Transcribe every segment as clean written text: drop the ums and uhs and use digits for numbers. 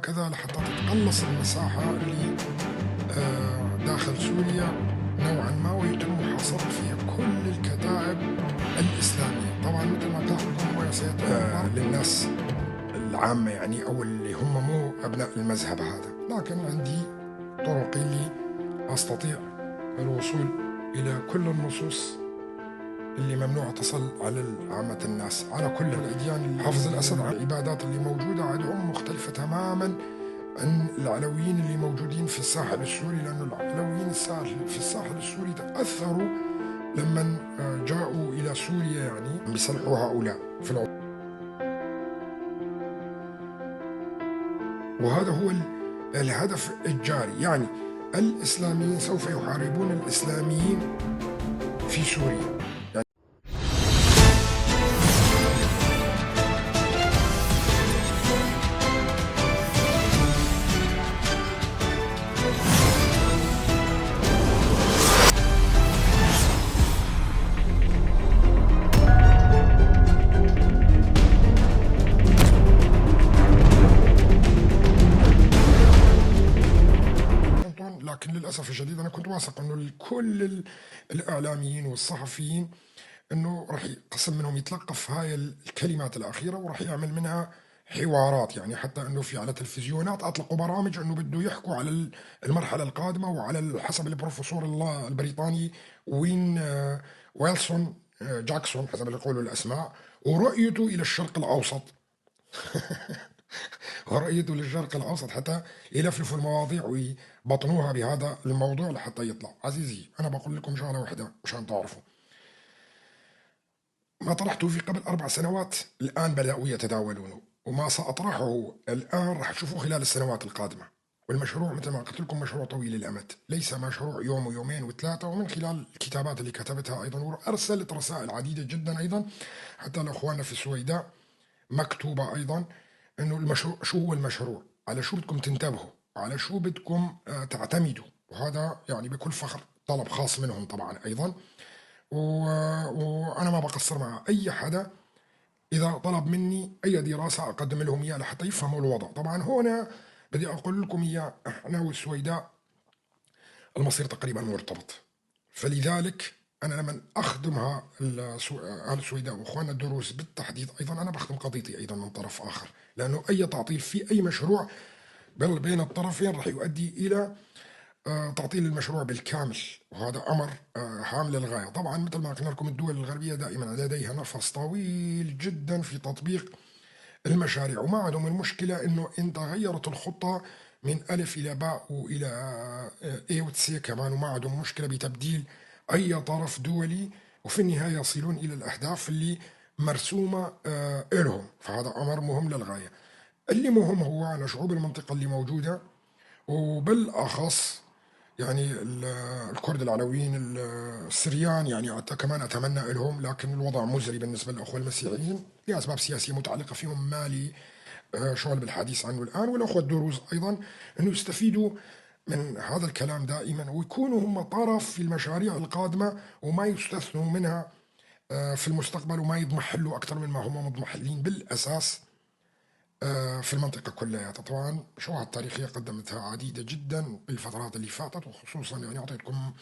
كذا لحتى تتقلص المساحة اللي داخل سوريا نوعا ما، ويتم محاصرة فيها كل الكتائب الإسلامية. طبعا مثل ما بتعرفون هو سيتم للناس العامة، يعني أو اللي هم مو أبناء المذهب هذا، لكن عندي طرقي اللي أستطيع الوصول إلى كل النصوص اللي ممنوع تصل على عامة الناس على كل الأديان. حافظ الأسد عن العبادات اللي موجودة عندهم مختلفة تماما عن العلويين اللي موجودين في الساحل السوري، لأن العلويين في الساحل السوري تأثروا لما جاءوا إلى سوريا، يعني بيصلحوا هؤلاء في وهذا هو الهدف الجاري. يعني الإسلاميين سوف يحاربون الإسلاميين في سوريا. لكن للأسف الشديد أنا كنت واثق أنه كل الإعلاميين والصحفيين أنه راح يقسم منهم يتلقف هاي الكلمات الأخيرة وراح يعمل منها حوارات، يعني حتى أنه في على تلفزيونات أطلقوا برامج أنه بده يحكوا على المرحلة القادمة، وعلى حسب البروفيسور البريطاني ويلسون جاكسون حسب اللي يقولوا الأسماء، ورؤيته إلى الشرق الأوسط. ورأيته للشرق الأوسط حتى يلفلفوا المواضيع ويبطنوها بهذا الموضوع لحتى يطلع. عزيزي أنا بقول لكم شغلة واحدة مشان تعرفوا، ما طرحته في قبل 4 سنوات الآن بدأوا يتداولونه، وما سأطرحه الآن راح تشوفوه خلال السنوات القادمة. والمشروع مثل ما قلت لكم مشروع طويل الأمد، ليس مشروع يوم ويومين وثلاثة. ومن خلال الكتابات اللي كتبتها أيضا، وأرسلت رسائل عديدة جدا أيضا حتى لأخواننا في السويداء مكتوبة أيضا، انه المشروع شو هو المشروع، على شو بدكم تنتبهوا، على شو بدكم تعتمدوا. وهذا يعني بكل فخر طلب خاص منهم طبعا ايضا. وانا ما بقصر مع اي حدا اذا طلب مني اي دراسه اقدم لهم اياه لحتى يفهموا الوضع. طبعا هنا بدي اقول لكم اياه، احنا والسويداء المصير تقريبا مرتبط، فلذلك انا لما اخدمها اهل السويداء واخواننا الدروز بالتحديد ايضا، انا بخدم قضيتي ايضا من طرف اخر، لانه اي تعطيل في اي مشروع بين الطرفين رح يؤدي الى تعطيل المشروع بالكامل، وهذا امر هام للغايه. طبعا مثل ما قلنا لكم الدول الغربيه دائما لديها نفس طويل جدا في تطبيق المشاريع، وما عندهم المشكله انه انت غيرت الخطه من الف الى باء والى اي وتسي كمان، وما عندهم مشكله بتبديل اي طرف دولي، وفي النهايه يصلون الى الاهداف اللي مرسومه لهم. فهذا امر مهم للغايه. اللي مهم هو على شعوب المنطقه اللي موجوده، وبالاخص يعني الكرد العلويين السريان، يعني كمان اتمنى لهم، لكن الوضع مزري بالنسبه للاخوه المسيحيين لاسباب سياسيه متعلقه فيهم، مالي شغل بالحديث عنه الان. والاخوه الدروز ايضا انه يستفيدوا من هذا الكلام دائما، ويكونوا هم طرف في المشاريع القادمه، وما يستثنوا منها في المستقبل، وما يضمحلوا اكثر من ما هم مضمحلين بالاساس في المنطقة كلها. طبعا شواهد تاريخية قدمتها عديدة جدا بالفترات اللي فاتت، وخصوصا يعني أعطيتكم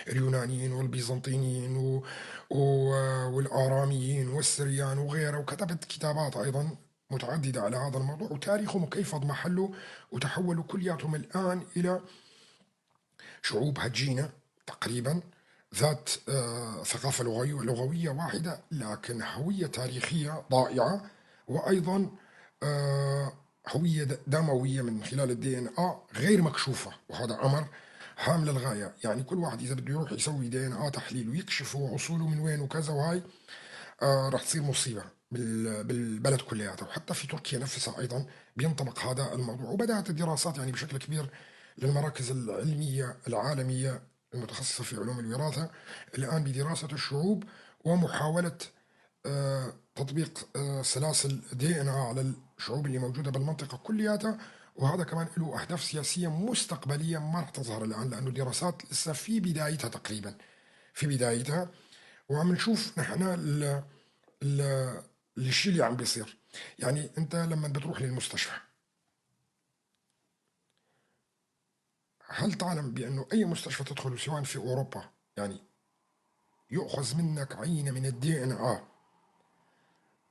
اليونانيين والبيزنطيين والآراميين والسريان وغيره، وكتبت كتابات أيضا متعددة على هذا الموضوع وتاريخهم وكيف اضمحلوا وتحولوا كلياتهم الآن إلى شعوب هجينة تقريبا، ذات ثقافة لغوية واحدة، لكن هوية تاريخية ضائعة، وأيضا هوية دموية من خلال الدي ان غير مكشوفة. وهذا أمر هام للغاية. يعني كل واحد إذا بده يروح يسوي دي ان تحليل ويكشف هو أصوله من وين وكذا، وهاي راح تصير مصيبة بالبلد كلياته. وحتى في تركيا نفسها أيضا بينطبق هذا الموضوع، وبدأت الدراسات يعني بشكل كبير للمراكز العلمية العالمية المتخصصة في علوم الوراثة الآن بدراسة الشعوب ومحاولة تطبيق سلاسل دي ان على الشعوب اللي موجودة بالمنطقة كلياتها. وهذا كمان له أهداف سياسية مستقبلية ما راح تظهر الآن، لأنه الدراسات لسه في بدايتها تقريبا، في بدايتها. وعم نشوف نحن الشيء اللي عم بيصير. يعني انت لما بتروح للمستشفى هل تعلم بأنه أي مستشفى تدخل سواء في أوروبا يعني يؤخذ منك عينة من الدي ان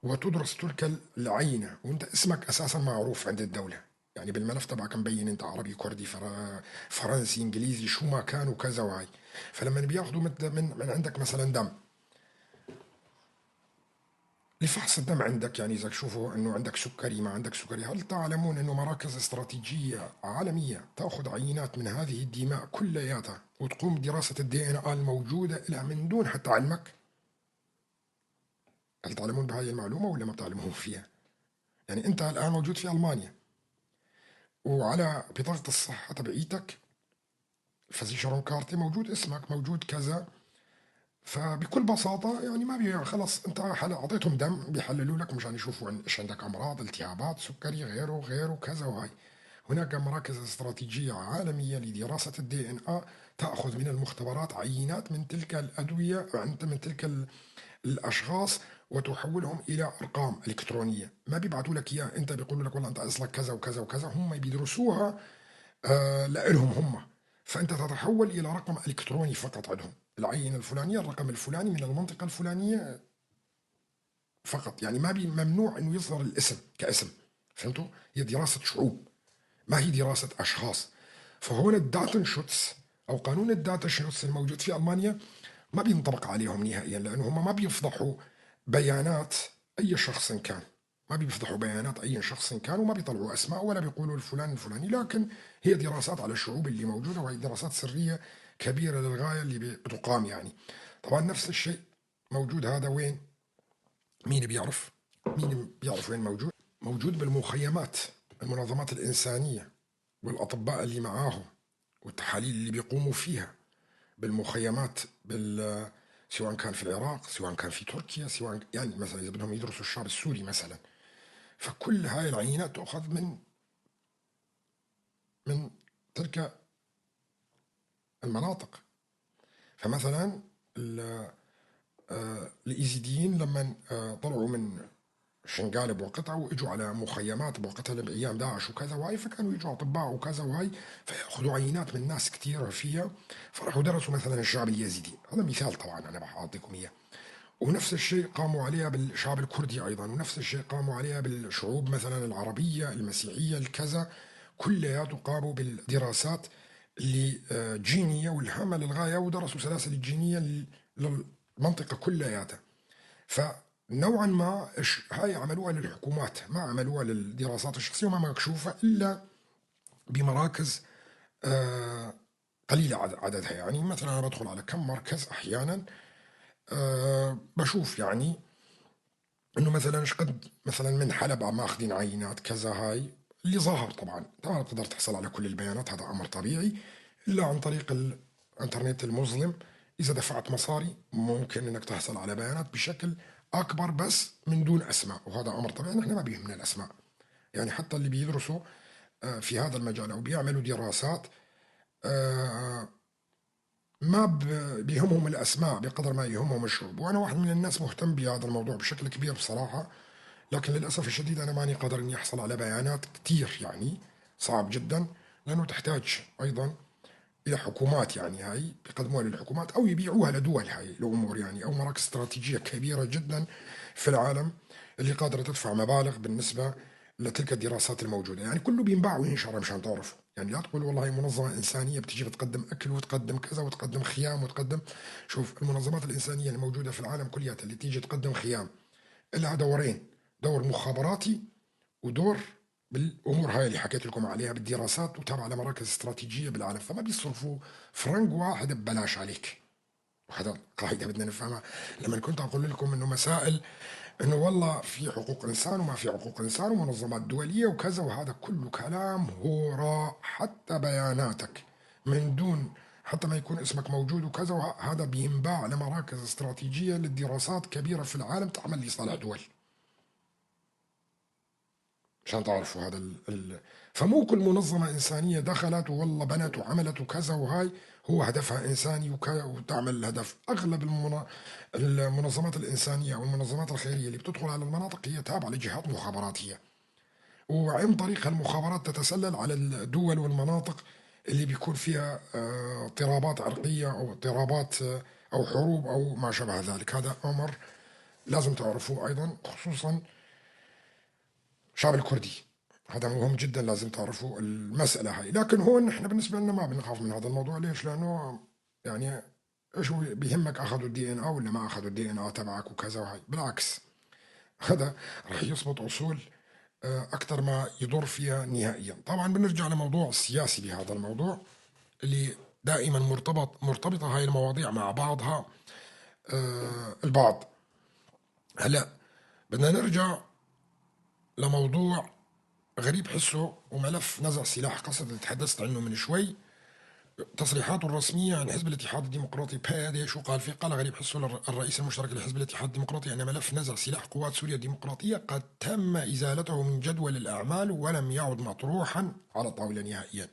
وتدرس تلك العينة وانت اسمك اساسا معروف عند الدولة، يعني بالملف تبعك مبين انت عربي كردي فرنسي انجليزي شو ما كان وكذا وهاي. فلما بياخذوا من عندك مثلا دم لفحص الدم عندك، يعني إذا شوفوا أنه عندك سكري ما عندك سكري، هل تعلمون أنه مراكز استراتيجية عالمية تأخذ عينات من هذه الدماء كلياتها وتقوم بدراسة الدي ان الموجودة لها من دون حتى علمك؟ هل تعلمون بهذه المعلومة ولا ما بتعلمون فيها؟ يعني أنت الآن موجود في ألمانيا وعلى بطاقة الصحة تبعيتك فزيشرون كارتي موجود اسمك موجود كذا، فبكل بساطة يعني ما خلص أنت أعطيتهم دم بيحللوا لك مشان يشوفوا إيش عندك أمراض التهابات سكري غيره غيره كذا وهاي. هناك مراكز استراتيجية عالمية لدراسة الدي ان تأخذ من المختبرات عينات من تلك الأدوية من تلك الأشخاص وتحولهم إلى أرقام إلكترونية، ما بيبعتوا لك إياه أنت بيقولوا لك والله أنت أصلك كذا وكذا وكذا، هم بيدرسوها لإلهم هم، فأنت تتحول إلى رقم إلكتروني فقط عندهم، العينة الفلانية الرقم الفلاني من المنطقة الفلانية فقط، يعني ما ممنوع أنه يصدر الاسم كاسم. فهمتوا؟ هي دراسة شعوب ما هي دراسة أشخاص. فهون الداتنشوتس أو قانون الداتنشوتس الموجود في ألمانيا ما بينطبق عليهم نهائيا، لأنه هم ما بيفضحوا بيانات أي شخص كان، ما بيفضحوا بيانات أي شخص كان وما بيطلعوا أسماء ولا بيقولوا الفلان الفلاني، لكن هي دراسات على الشعوب اللي موجودة وهي دراسات سرية كبيرة للغاية اللي بتقام يعني. طبعا نفس الشيء موجود هذا وين؟ مين بيعرف؟ مين بيعرف وين موجود؟ موجود بالمخيمات، المنظمات الإنسانية والأطباء اللي معاهم والتحاليل اللي بيقوموا فيها بالمخيمات سواء كان في العراق سواء كان في تركيا سواء يعني مثلا إذا بدهم يدرسوا الشعب السوري مثلا، فكل هاي العينات تؤخذ من تلك المناطق. فمثلا الإيزيديين لما طلعوا من شنقال بوقتها واجوا على مخيمات بوقتها بايام داعش وكذا وهاي، فكانوا يجوا اطباء وكذا وهاي فياخذوا عينات من ناس كثير فيها، فراحوا درسوا مثلا الشعب اليزيدي، هذا مثال طبعا انا بعطيكم اياه. ونفس الشيء قاموا عليها بالشعب الكردي ايضا، ونفس الشيء قاموا عليها بالشعوب مثلا العربيه المسيحيه الكذا، كلياته قاموا بالدراسات الجينيه والهامه للغايه ودرسوا سلاسل الجينيه للمنطقه كلياتها. فنوعا ما هاي عملوها للحكومات ما عملوها للدراسات الشخصيه وما مكشوفه الا بمراكز قليله عددها، يعني مثلا انا بدخل على كم مركز احيانا بشوف يعني انه مثلا ايش قد مثلا من حلب عم ماخذين عينات كذا، هاي اللي ظاهر طبعا انت ما بتقدر تحصل على كل البيانات هذا امر طبيعي الا عن طريق الانترنت المظلم، اذا دفعت مصاري ممكن انك تحصل على بيانات بشكل اكبر بس من دون اسماء، وهذا امر طبيعي نحن ما بيهمنا الاسماء، يعني حتى اللي بيدرسوا في هذا المجال او بيعملوا دراسات آه، ما بيهمهم الأسماء بقدر ما يهمهم الشعوب، وأنا واحد من الناس مهتم بهذا الموضوع بشكل كبير بصراحة، لكن للأسف الشديد أنا ماني قادر إني أحصل على بيانات كتير، يعني صعب جدا لأنه تحتاج أيضا إلى حكومات، يعني هاي بيقدموها للحكومات أو يبيعوها لدول، هاي الأمور يعني أو مراكز استراتيجية كبيرة جدا في العالم اللي قادرة تدفع مبالغ بالنسبة لتلك الدراسات الموجودة، يعني كله بينباع وينشر مشان تعرفوا، يعني لا تقول والله هي منظمة إنسانية بتيجي بتقدم أكل وتقدم كذا وتقدم خيام وتقدم. شوف المنظمات الإنسانية الموجودة في العالم كلياتها اللي تيجي تقدم خيام لها دورين، دور مخابراتي ودور بالامور هاي اللي حكيت لكم عليها بالدراسات وتابعه لمراكز استراتيجيه بالعالم، فما بيصرفوا فرنك واحد ببلاش عليك، وهذا قاعده بدنا نفهمها. لما كنت اقول لكم انه مسائل انه والله في حقوق انسان وما في حقوق انسان ومنظمات دوليه وكذا، وهذا كله كلام هراء، حتى بياناتك من دون حتى ما يكون اسمك موجود وكذا، وهذا بينباع لمراكز استراتيجيه للدراسات كبيره في العالم تعمل لصالح دول، عشان تعرفوا هذا فمو كل منظمة إنسانية دخلت والله بنت وعملت وكذا وهاي هو هدفها إنساني وتعمل الهدف. أغلب المنظمات الإنسانية أو المنظمات الخيرية اللي بتدخل على المناطق هي تابعة لجهات مخابراتية، وعن طريق المخابرات تتسلل على الدول والمناطق اللي بيكون فيها اضطرابات عرقية أو اضطرابات أو حروب أو ما شابه ذلك. هذا أمر لازم تعرفوه أيضا، خصوصا الشعب الكردي. هذا مهم جدا، لازم تعرفوا المسألة هاي. لكن هون احنا بالنسبة لنا ما بنخاف من هذا الموضوع. ليش؟ لأنه يعني ايش هو بيهمك اخذوا الدي ان او ولا ما اخذوا الدي ان او تبعك وكذا وهي؟ بالعكس، هذا رح يصبط اصول اكثر ما يضر فيها نهائيا. طبعا بنرجع لموضوع السياسي بهذا الموضوع، اللي دائما مرتبطة هاي المواضيع مع بعضها البعض. هلا بدنا نرجع لموضوع غريب حسه، وملف نزع سلاح قسد اللي تحدثت عنه من شوي. تصريحاته الرسمية عن حزب الاتحاد الديمقراطي بهذا شو قال فيه؟ قال غريب حسه الرئيس المشترك لحزب الاتحاد الديمقراطي أن ملف نزع سلاح قوات سوريا الديمقراطية قد تم إزالته من جدول الأعمال ولم يعد مطروحا على الطاولة نهائيا.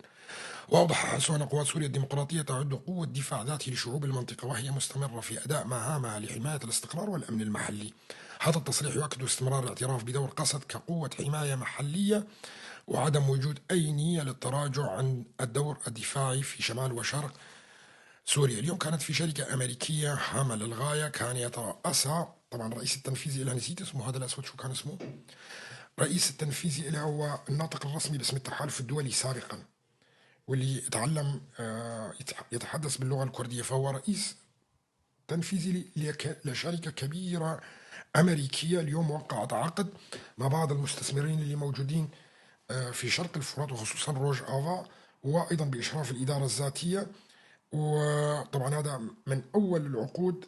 وأوضح حسه أن قوات سوريا الديمقراطية تعد قوة دفاع ذاتي لشعوب المنطقة، وهي مستمرة في أداء مهامها لحماية الاستقرار والأمن المحلي. هذا التصريح يؤكد استمرار الاعتراف بدور قسد كقوة حماية محلية، وعدم وجود أي نية للتراجع عن الدور الدفاعي في شمال وشرق سوريا. اليوم كانت في شركة أمريكية هامة للغاية كان يترأسها طبعا الرئيس التنفيذي لها، نسيت اسمه هذا الأسود، شو كان اسمه؟ رئيس التنفيذي لها هو الناطق الرسمي باسم التحالف الدولي سابقا، واللي يتعلم يتحدث باللغة الكردية، فهو رئيس تنفيذي لشركة كبيرة أمريكية. اليوم وقعت عقد مع بعض المستثمرين اللي موجودين في شرق الفرات، وخصوصا روج آفا، وأيضا بإشراف الإدارة الذاتية. وطبعا هذا من أول العقود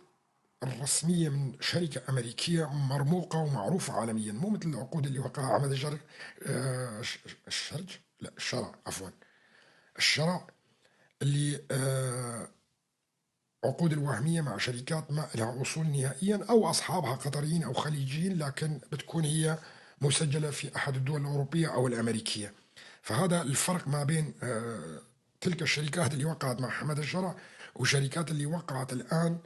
الرسمية من شركة أمريكية مرموقة ومعروفة عالميا، مو مثل العقود اللي وقعها أحمد الشرق الشرج، لا الشرع، عفوا الشرع، اللي عقود الوهمية مع شركات ما لها أصول نهائيا، أو أصحابها قطريين أو خليجيين، لكن بتكون هي مسجلة في أحد الدول الأوروبية أو الأمريكية. فهذا الفرق ما بين تلك الشركات اللي وقعت مع حمد الشرع وشركات اللي وقعت الآن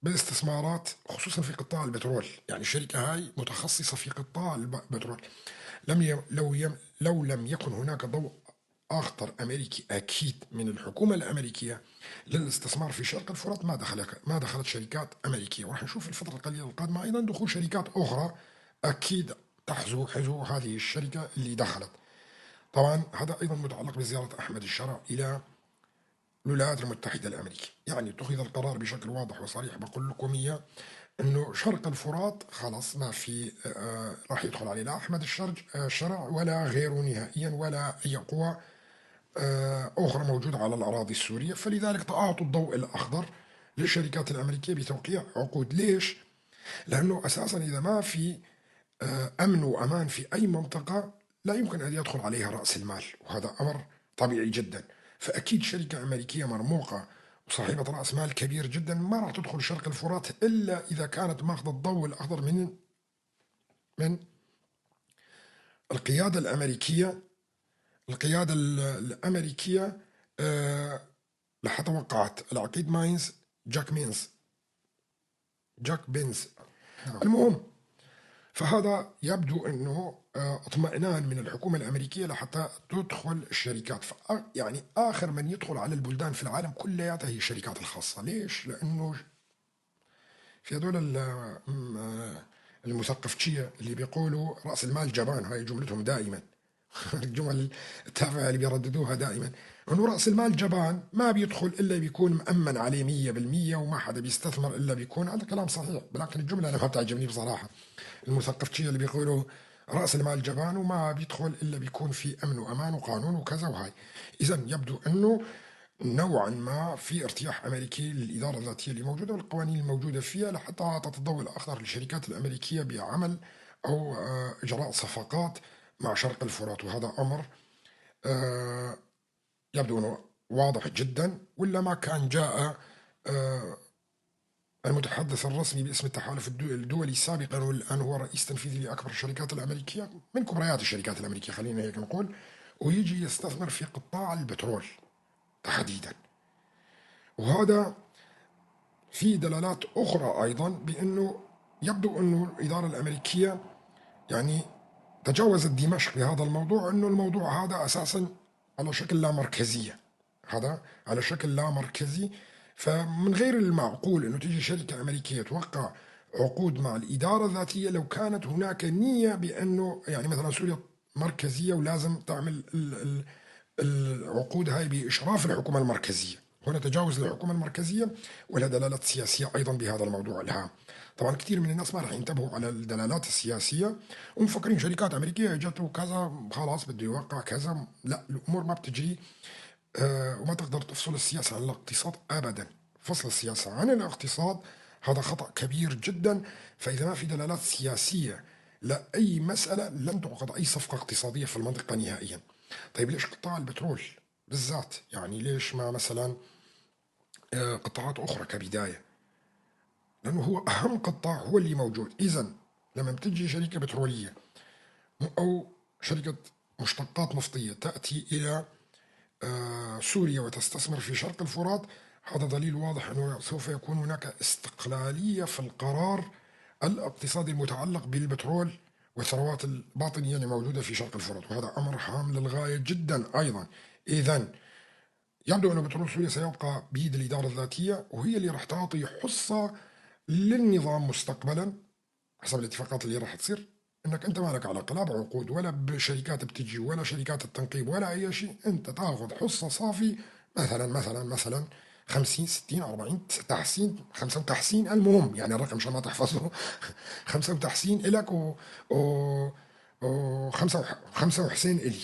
باستثمارات، خصوصا في قطاع البترول. يعني الشركة هاي متخصصة في قطاع البترول. لو لم يكن هناك ضوء أخضر أمريكي أكيد من الحكومة الأمريكية للاستثمار في شرق الفرات ما دخلت شركات أمريكية. وراح نشوف الفترة القليلة القادمة أيضا دخول شركات أخرى أكيد حزو هذه الشركة اللي دخلت. طبعا هذا أيضا متعلق بزيارة أحمد الشرع إلى الولايات المتحدة الأمريكية. يعني اتخذ القرار بشكل واضح وصريح، بقول لكم إياه، انه شرق الفرات خلاص ما في راح يدخل عليه لا احمد الشرع ولا غيره نهائيا، ولا اي قوى اخرى موجوده على الاراضي السوريه. فلذلك اعطوا الضوء الاخضر للشركات الامريكيه بتوقيع عقود. ليش؟ لانه اساسا اذا ما في امن وامان في اي منطقه لا يمكن ان يدخل عليها راس المال، وهذا امر طبيعي جدا. فاكيد شركه امريكيه مرموقه وصاحبة رأس مال كبير جدا ما راح تدخل شرق الفرات إلا إذا كانت ماخذة الضوء الأخضر من القيادة الأمريكية. القيادة الأمريكية لحتى وقعت العقيد ماينز جاك بينز. المهم، فهذا يبدو أنه اطمئنان من الحكومة الأمريكية لحتى تدخل الشركات. يعني آخر من يدخل على البلدان في العالم كلياتها هي الشركات الخاصة. ليش؟ لأنه في هذول المثقفتشية اللي بيقولوا رأس المال جبان، هاي جملتهم دائما الجمل التافهة اللي بيرددوها دائما، انه رأس المال جبان ما بيدخل الا بيكون مأمن عليه 100%، وما حدا بيستثمر الا بيكون. هذا كلام صحيح، ولكن الجملة انا ما بتعجبني بصراحة. المثقفتشية اللي بيقولوا رأس المال جبان وما بيدخل الا بيكون في امن وامان وقانون وكذا وهاي. اذا يبدو انه نوعا ما في ارتياح امريكي للاداره الذاتيه اللي موجوده والقوانين الموجوده فيها، لحتى اعطت الضوء الاخضر للشركات الامريكيه بعمل او اجراء صفقات مع شرق الفرات. وهذا امر يبدو انه واضح جدا، ولا ما كان جاء المتحدث الرسمي باسم التحالف الدولي سابقا والان هو رئيس تنفيذي لاكبر الشركات الامريكيه من كبريات الشركات الامريكيه، خلينا هيك نقول، ويجي يستثمر في قطاع البترول تحديدا. وهذا في دلالات أخرى أيضا بأنه يبدو أنه الإدارة الأمريكية يعني تجاوزت دمشق بهذا الموضوع، أنه الموضوع هذا أساسا على شكل لا مركزية، هذا على شكل لا مركزي. فمن غير المعقول أنه تيجي شركة أمريكية توقع عقود مع الإدارة الذاتية لو كانت هناك نية بأنه يعني مثلا سوريا مركزية ولازم تعمل العقود هاي بإشراف الحكومة المركزية. هنا تجاوز للحكومة المركزية، ولها دلالات سياسية أيضا بهذا الموضوع الهام. طبعا كثير من الناس ما راح ينتبهوا على الدلالات السياسية ومفكرين شركات أمريكية اجت وكذا خلاص بده يوقع كذا. لا، الأمور ما بتجري. وما تقدر تفصل السياسة عن الاقتصاد أبدا. فصل السياسة عن الاقتصاد هذا خطأ كبير جدا. فإذا ما في دلالات سياسية لأي مسألة لن تعقد أي صفقة اقتصادية في المنطقة نهائيا. طيب ليش قطاع البترول بالذات؟ يعني ليش ما مثلا قطاعات أخرى كبداية؟ لأنه هو أهم قطاع هو اللي موجود. إذا لما بتجي شركة بترولية أو شركة مشتقات نفطية تأتي إلى سوريا وتستثمر في شرق الفرات، هذا دليل واضح أنه سوف يكون هناك استقلالية في القرار الاقتصادي المتعلق بالبترول والثروات الباطنية اللي موجودة في شرق الفرات، وهذا أمر هام للغاية جدا أيضا. إذا يبدو أن بترول سوريا سيبقى بيد الإدارة الذاتية، وهي اللي راح تعطي حصة للنظام مستقبلا حسب الاتفاقات اللي راح تصير. انك انت ما لك علاقه لا بعقود ولا بشركات بتجي ولا شركات التنقيب ولا اي شيء، انت تاخذ حصه صافي مثلا 50 60 40 تحسين 5 وتحسين، المهم يعني الرقم عشان ما تحفظه 5 وتحسين الك و 5 وحسين الي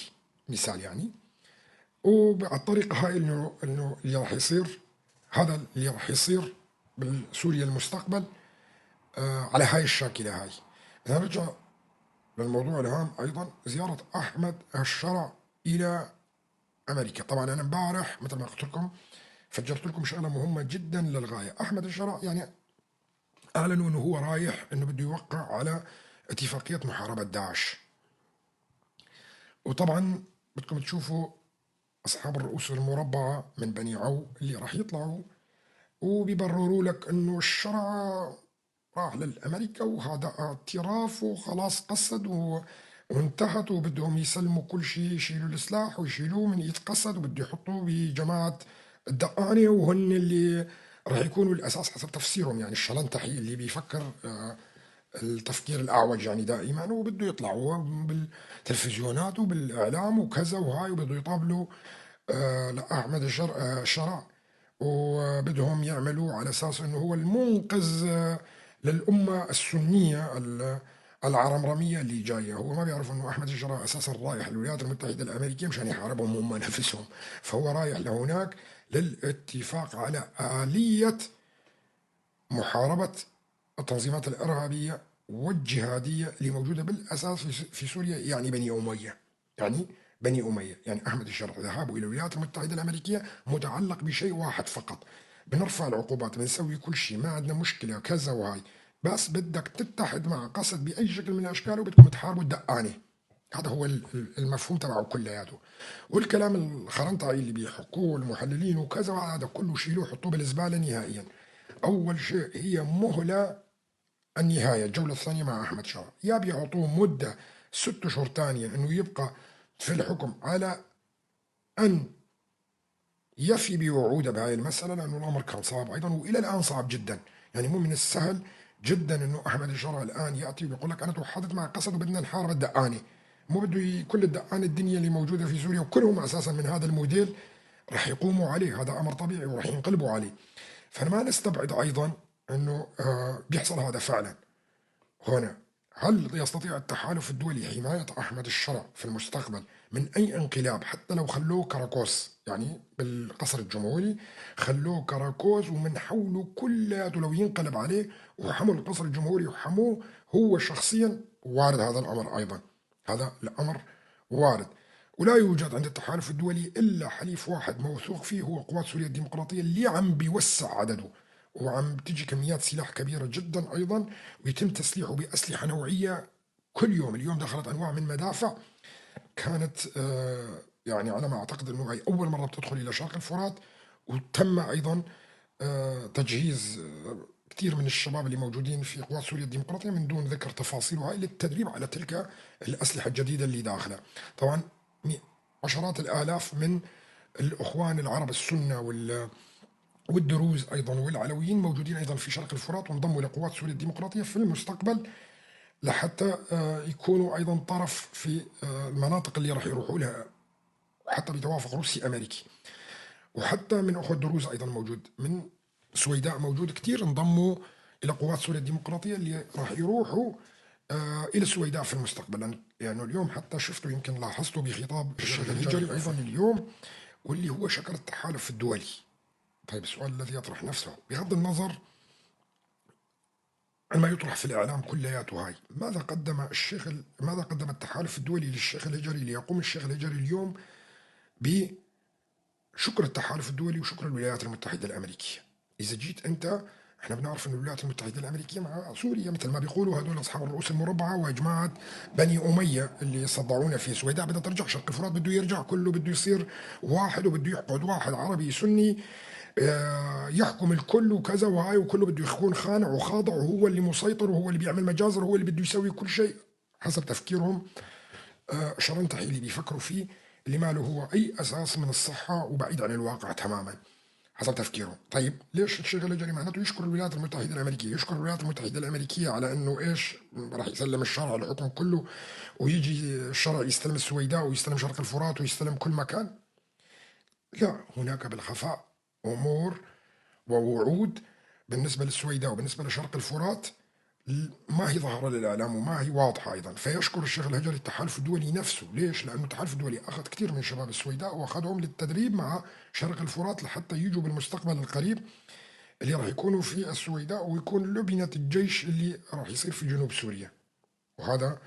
مثال يعني. وبالطريقه هاي انه اللي راح يصير، هذا اللي راح يصير بسوريا المستقبل على هاي الشاكله هاي. إذا نرجع للموضوع الهام أيضا، زيارة أحمد الشرع إلى أمريكا. طبعا أنا امبارح مثل ما قلت لكم فجرت لكم شغلة مهمة جدا للغاية. أحمد الشرع يعني أعلنوا أنه هو رايح أنه بده يوقع على اتفاقية محاربة داعش. وطبعا بدكم تشوفوا أصحاب الرؤوس المربعة من بني عو اللي راح يطلعوا وبيبرروا لك أنه الشرع راح للأمريكا وهذا اعتراف وخلاص قصد وانتهت وبدهم يسلموا كل شيء، يشيلوا السلاح ويشيلوه من يتقصد وبده يحطوه بجماعة الدقانة، وهن اللي راح يكونوا الأساس حسب تفسيرهم. يعني الشلنتحي اللي بيفكر التفكير الأعوج يعني دائما، وبده يطلعوا بالتلفزيونات وبالإعلام وكذا وهاي، وبده يطابلوا لأحمد الشرع، وبدهم يعملوا على أساس أنه هو المنقذ للأمة السنية العرمرمية اللي جاية. هو ما بيعرف أنه أحمد الشرع أساسا رايح الولايات المتحدة الأمريكية مشان يحاربهم هم نفسهم، فهو رايح لهناك للاتفاق على آلية محاربة التنظيمات الإرهابية والجهادية اللي موجودة بالأساس في سوريا، يعني بني أمية. يعني بني أمية، يعني أحمد الشرع ذهابه إلى الولايات المتحدة الأمريكية متعلق بشيء واحد فقط: بنرفع العقوبات، بنسوي كل شيء، ما عندنا مشكلة كذا وهاي، بس بدك تتحد مع قسد بأي شكل من الأشكال وبدكم تحاربوا الدقانة. هذا هو المفهوم تبعه كلياته. والكلام الخرنطعي اللي بيحكوه المحللين وكذا هذا كله شيلوه حطوه بالزبالة نهائيا. أول شيء هي مهلة النهاية، الجولة الثانية مع أحمد شرع، يا بيعطوه مدة 6 أشهر تانية إنه يبقى في الحكم على أن يفي بوعوده بهاي المسألة، لأنه الأمر كان صعب أيضا وإلى الآن صعب جدا. يعني مو من السهل جدا إنه أحمد الشرع الآن يأتي ويقول لك أنا توحدت مع قسد وبدنا نحارب الدقانة. مو بده كل الدقانة الدنيا اللي موجودة في سوريا وكلهم أساسا من هذا الموديل رح يقوموا عليه، هذا أمر طبيعي ورح ينقلبوا عليه. فما نستبعد أيضا أنه بيحصل هذا فعلا هنا. هل يستطيع التحالف الدولي حماية أحمد الشرع في المستقبل من أي انقلاب، حتى لو خلوه كراكوس يعني بالقصر الجمهوري، خلوه كراكوس ومن حوله كلياته لو ينقلب عليه وحموا القصر الجمهوري وحموه هو شخصيا؟ وارد هذا الأمر أيضا، هذا الأمر وارد. ولا يوجد عند التحالف الدولي إلا حليف واحد موثوق فيه، هو قوات سوريا الديمقراطية اللي عم بيوسع عدده وعم تجي كميات سلاح كبيرة جدا أيضا، ويتم تسليحه بأسلحة نوعية كل يوم. اليوم دخلت أنواع من مدافع كانت يعني على ما أعتقد أنه هي أول مرة بتدخل إلى شرق الفرات. وتم أيضا تجهيز كثير من الشباب اللي موجودين في قوات سوريا الديمقراطية من دون ذكر تفاصيل هاي للتدريب على تلك الأسلحة الجديدة اللي داخلة. طبعا عشرات الآلاف من الأخوان العرب السنة والدروز أيضا والعلويين موجودين أيضا في شرق الفرات، وانضموا لقوات سوريا الديمقراطية في المستقبل لحتى يكونوا أيضا طرف في المناطق اللي راح يروحوا لها حتى بتوافق روسي أمريكي. وحتى من أخوة الدروز أيضا موجود، من سويداء موجود كتير انضموا إلى قوات سوريا الديمقراطية اللي راح يروحوا إلى السويداء في المستقبل. يعني اليوم حتى شفتوا، يمكن لاحظتوا بخطاب الشيخ الهجري أيضا اليوم، واللي هو شكر التحالف الدولي. طيب السؤال الذي يطرح نفسه بغض النظر عما يطرح في الإعلام كلياته هاي، ماذا قدم التحالف الدولي للشيخ الهجري ليقوم الشيخ الهجري اليوم بشكر التحالف الدولي وشكر الولايات المتحدة الأمريكية؟ إذا جيت أنت، احنا بنعرف أن الولايات المتحدة الأمريكية مع سوريا مثل ما بيقولوا هدول أصحاب الرؤوس المربعة وجماعة بني أمية اللي صدعونا في سويداء بدها ترجع، شرق الفرات بده يرجع، كله بده يصير واحد، وبده يقعد واحد عربي سني يحكم الكل وكذا وهاي، وكله بده يكون خانع وخاضع، وهو اللي مسيطر وهو اللي بيعمل مجازر وهو اللي بده يسوي كل شيء حسب تفكيرهم. شرنتحي اللي بيفكروا فيه اللي ما له هو أي أساس من الصحة وبعيد عن الواقع تماما حسب تفكيرهم. طيب ليش الشيخ الهجري معناته يشكر الولايات المتحدة الأمريكية؟ يشكر الولايات المتحدة الأمريكية على أنه إيش راح يسلم الشرع الحكم كله، ويجي الشرع يستلم السويداء ويستلم شرق الفرات ويستلم كل مكان؟ لا، هناك بالخفاء أمور ووعود بالنسبة للسويداء وبالنسبة لشرق الفرات ما هي ظاهرة للإعلام وما هي واضحة أيضا. فيشكر الشيخ الهجري التحالف الدولي نفسه. ليش؟ لأنه التحالف الدولي أخذ كثير من شباب السويداء وأخذهم للتدريب مع شرق الفرات لحتى يجوا بالمستقبل القريب اللي راح يكونوا في السويداء ويكون لبنة الجيش اللي راح يصير في جنوب سوريا. وهذا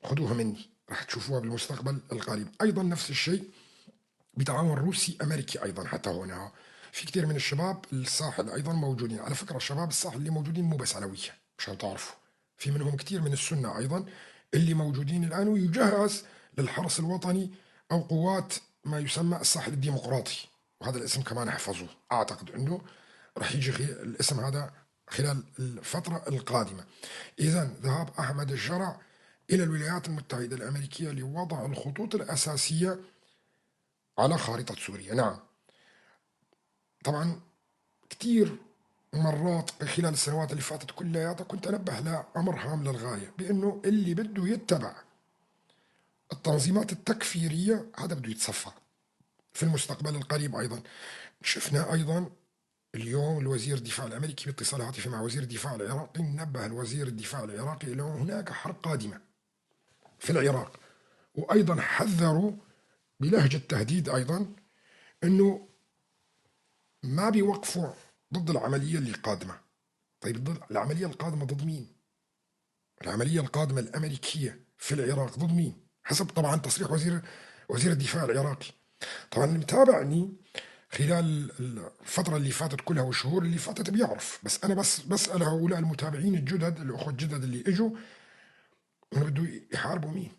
خذوها مني، راح تشوفوها بالمستقبل القريب. أيضا نفس الشيء بتعاون روسي أمريكي أيضا. حتى هنا في كثير من الشباب الساحل أيضا موجودين. على فكرة الشباب الساحل اللي موجودين مو بس علوية، مشان تعرفوا في منهم كثير من السنة أيضا اللي موجودين الآن، ويجهز للحرس الوطني أو قوات ما يسمى الساحل الديمقراطي. وهذا الاسم كمان احفظوه، أعتقد أنه رح يجي الاسم هذا خلال الفترة القادمة. إذا ذهاب أحمد الجرع إلى الولايات المتحدة الأمريكية لوضع الخطوط الأساسية على خارطة سوريا. نعم طبعا كثير مرات خلال السنوات اللي فاتت كلياتها كنت أنبه لأمر هام للغاية، بأنه اللي بده يتبع التنظيمات التكفيرية هذا بده يتصفى في المستقبل القريب. أيضا شفنا أيضا اليوم الوزير الدفاع الأمريكي باتصال هاتفي مع وزير الدفاع العراقي نبه الوزير الدفاع العراقي أنه هناك حرب قادمة في العراق، وأيضا حذروا بلهجة تهديد أيضا أنه ما بيوقفوا ضد العملية اللي قادمة. طيب ضد العملية القادمة ضد مين؟ العملية القادمة الأمريكية في العراق ضد مين؟ حسب طبعا تصريح وزير الدفاع العراقي. طبعا اللي متابعني خلال الفترة اللي فاتت كلها والشهور اللي فاتت بيعرف، بس أنا بسأل هؤلاء المتابعين الجدد، الأخوة الجدد اللي إجوا، إنه بده يحاربوا مين؟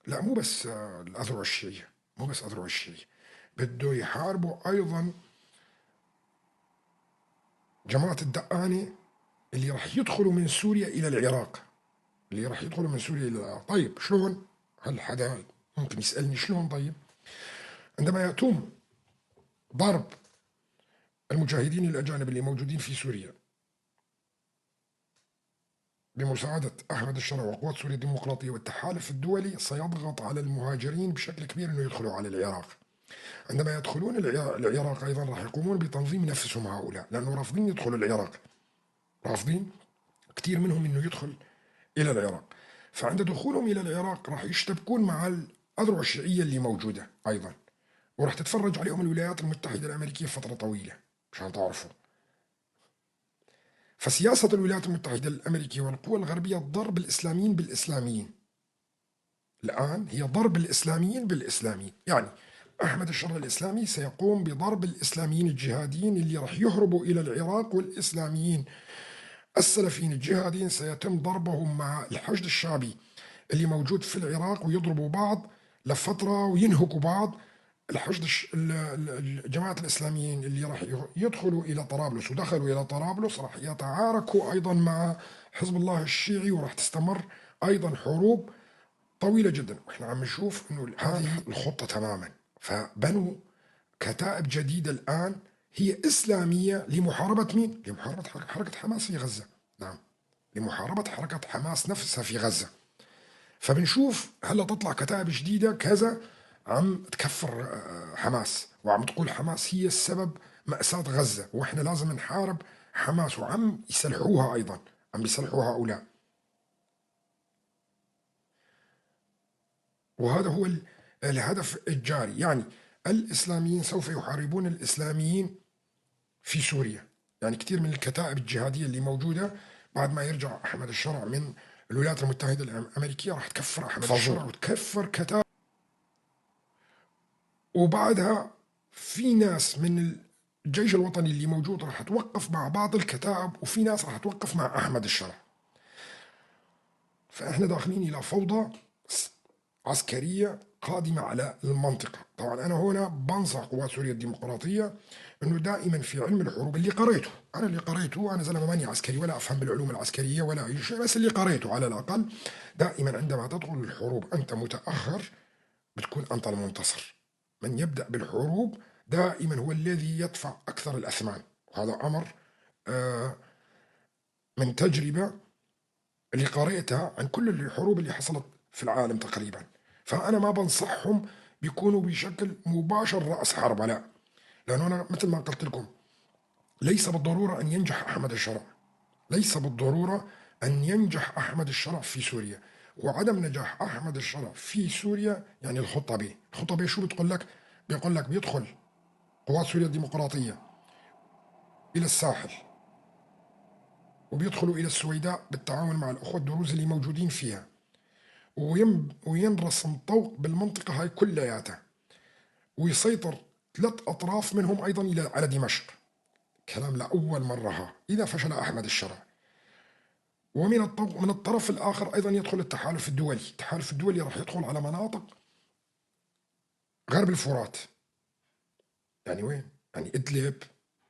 لا مو بس الأذرع الشيعية، مو بس أذرع الشيعية، بده يحاربوا أيضا جماعة الدقانة اللي راح يدخلوا من سوريا إلى العراق، اللي راح يدخلوا من سوريا إلى العراق. طيب شلون؟ هل حدا ممكن يسألني شلون؟ طيب عندما يتم ضرب المجاهدين الأجانب اللي موجودين في سوريا بمساعدة أحمد الشرع وقوات سوريا الديمقراطية والتحالف الدولي، سيضغط على المهاجرين بشكل كبير أنه يدخلوا على العراق. عندما يدخلون العراق أيضا راح يقومون بتنظيم نفسهم هؤلاء، لأنه رافضين يدخلوا العراق، رافضين كثير منهم أنه يدخل إلى العراق. فعند دخولهم إلى العراق راح يشتبكون مع الأذرع الشيعية اللي موجودة أيضا، وراح تتفرج عليهم الولايات المتحدة الأمريكية فترة طويلة مشان تعرفوا. فسياسة الولايات المتحدة الأمريكية والقوى الغربية ضرب الإسلاميين بالإسلاميين. الآن هي ضرب الإسلاميين بالإسلاميين، يعني أحمد الشرع الإسلامي سيقوم بضرب الإسلاميين الجهاديين اللي راح يهربوا إلى العراق، والإسلاميين السلفيين الجهاديين سيتم ضربهم مع الحشد الشعبي اللي موجود في العراق، ويضربوا بعض لفترة وينهكوا بعض. الحشد الجماعة الإسلاميين اللي راح يدخلوا إلى طرابلس ودخلوا إلى طرابلس راح يتعاركوا أيضا مع حزب الله الشيعي، وراح تستمر أيضا حروب طويلة جدا، واحنا عم نشوف انه هذه الخطة تماما. فبنوا كتائب جديدة الآن هي إسلامية لمحاربة مين؟ لمحاربة حركة حماس في غزة. نعم، لمحاربة حركة حماس نفسها في غزة. فبنشوف هلا تطلع كتائب جديدة كذا عم تكفر حماس، وعم تقول حماس هي السبب مأساة غزة، واحنا لازم نحارب حماس، وعم يسلحوها أيضا، عم يسلحوا هؤلاء. وهذا هو الهدف الجاري. يعني الإسلاميين سوف يحاربون الإسلاميين في سوريا. يعني كثير من الكتائب الجهادية اللي موجودة بعد ما يرجع أحمد الشرع من الولايات المتحدة الأمريكية راح تكفر أحمد الشرع وتكفر كتائب، وبعدها في ناس من الجيش الوطني اللي موجود راح توقف مع بعض الكتائب، وفي ناس راح توقف مع أحمد الشرع. فإحنا داخلين إلى فوضى عسكرية قادمة على المنطقة. طبعا أنا هنا بنصح قوات سوريا الديمقراطية أنه دائما في علم الحروب اللي قريته، أنا زلمة ماني عسكري ولا أفهم بالعلوم العسكرية ولا أي شيء، بس اللي قريته على الأقل، دائما عندما تدخل الحروب أنت متأخر بتكون أنت المنتصر. من يبدأ بالحروب دائما هو الذي يدفع أكثر الأثمان. وهذا أمر من تجربة اللي قريتها عن كل الحروب اللي حصلت في العالم تقريبا. فأنا ما بنصحهم بيكونوا بشكل مباشر رأس حربة، لا، لأنه أنا مثل ما قلت لكم ليس بالضرورة أن ينجح أحمد الشرع، ليس بالضرورة أن ينجح أحمد الشرع في سوريا. وعدم نجاح أحمد الشرع في سوريا يعني الخطة ب. الخطة ب شو بتقول لك؟ بيقول لك بيدخل قوات سوريا الديمقراطية إلى الساحل، وبيدخلوا إلى السويداء بالتعاون مع الأخوة الدروز اللي موجودين فيها، وينرسم طوق بالمنطقة هاي كلياتها، ويسيطر 3 أطراف منهم أيضا على دمشق. كلام لأول مرة. إذا فشل أحمد الشرع، من الطرف الآخر أيضا يدخل التحالف الدولي. التحالف الدولي راح يدخل على مناطق غرب الفرات. يعني وين؟ يعني إدلب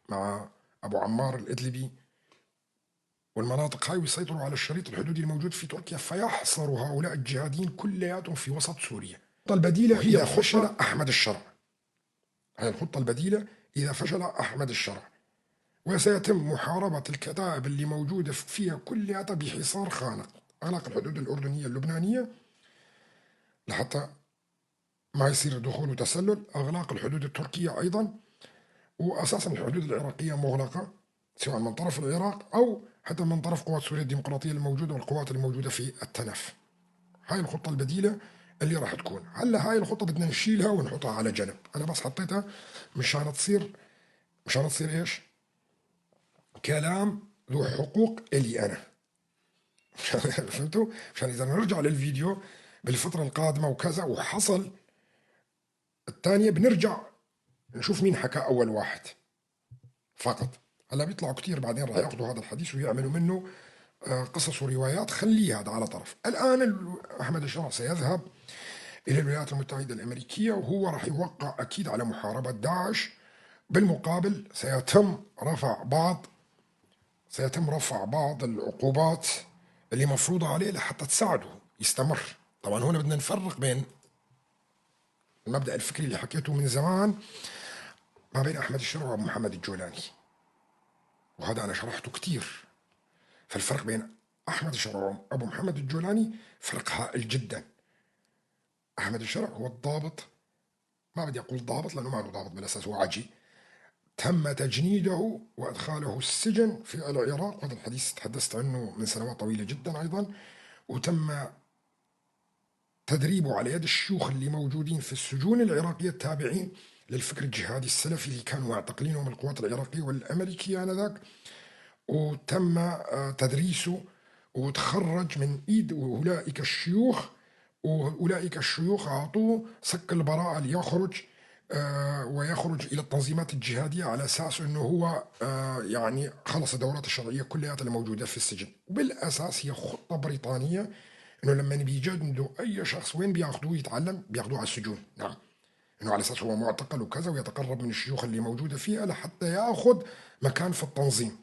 مع أبو عمار الإدلبي والمناطق هاي، ويسيطروا على الشريط الحدودي الموجود في تركيا، فيحصروا هؤلاء الجهاديين كلياتهم في وسط سوريا. الخطة البديلة إذا فشل أحمد الشرع، هي الخطة البديلة إذا فشل أحمد الشرع، وسيتم محاربة الكتائب اللي موجودة فيها كلها بحصار خانق، أغلاق الحدود الأردنية اللبنانية لحتى ما يصير دخول وتسلل، أغلاق الحدود التركية أيضا، وأساسا الحدود العراقية مغلقة سواء من طرف العراق أو حتى من طرف قوات سوريا الديمقراطية الموجودة والقوات الموجودة في التنف. هاي الخطة البديلة اللي راح تكون. هلا هاي الخطة بدنا نشيلها ونحطها على جنب، أنا بس حطيتها مشان تصير إيش؟ كلام ذو حقوق إلي أنا. فهمتوا؟ عشان إذا نرجع للفيديو بالفترة القادمة وكذا وحصل الثانية بنرجع نشوف مين حكى أول واحد فقط. هلا بيطلعوا كتير بعدين راح ياخذوا هذا الحديث ويعملوا منه قصص وروايات. خليه هذا على طرف. الآن أحمد الشرع سيذهب إلى الولايات المتحدة الأمريكية، وهو راح يوقع أكيد على محاربة داعش. بالمقابل سيتم رفع بعض العقوبات اللي مفروضة عليه لحتى تساعده يستمر. طبعا هنا بدنا نفرق بين المبدأ الفكري اللي حكيته من زمان ما بين أحمد الشرع وأبو محمد الجولاني، وهذا أنا شرحته كتير. فالفرق بين أحمد الشرع وأبو محمد الجولاني فرق هائل جدا. أحمد الشرع هو الضابط، ما بدي أقول ضابط لأنه ما له ضابط بالأساس، هو عجي تم تجنيده وإدخاله السجن في العراق، وهذا الحديث تحدثت عنه من سنوات طويلة جدا أيضا. وتم تدريبه على يد الشيوخ اللي موجودين في السجون العراقية التابعين للفكر الجهادي السلفي اللي كانوا معتقلينهم القوات العراقية والأمريكية آنذاك. وتم تدريسه وتخرج من إيد أولئك الشيوخ، وأولئك الشيوخ أعطوه صك البراءة ليخرج ويخرج إلى التنظيمات الجهادية على أساس أنه هو يعني خلص الدورات الشرعية كلها اللي موجودة في السجن. وبالأساس هي خطة بريطانية أنه لما بيجندوا أي شخص وين بياخذوه يتعلم؟ بياخذوه على السجون. نعم، انه على اساس هو معتقل وكذا، ويتقرب من الشيوخ اللي موجوده فيها لحتى ياخذ مكان في التنظيم.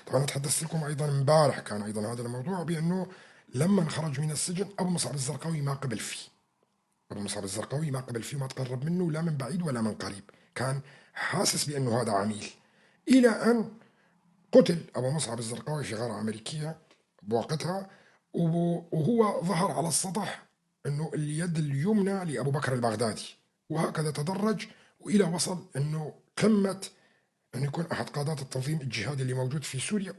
طبعا تحدثت لكم ايضا امبارح كان ايضا هذا الموضوع بانه لما خرج من السجن أبو مصعب الزرقاوي ما قبل فيه. أبو مصعب الزرقاوي ما قبل فيه، ما تقرب منه لا من بعيد ولا من قريب، كان حاسس بأنه هذا عميل، إلى أن قتل أبو مصعب الزرقاوي في غارة أمريكية بوقتها، وهو ظهر على السطح أنه اليد اليمنى لأبو بكر البغدادي، وهكذا تدرج وإلى وصل أنه قمة أنه يكون أحد قادات التنظيم الجهادي اللي موجود في سوريا،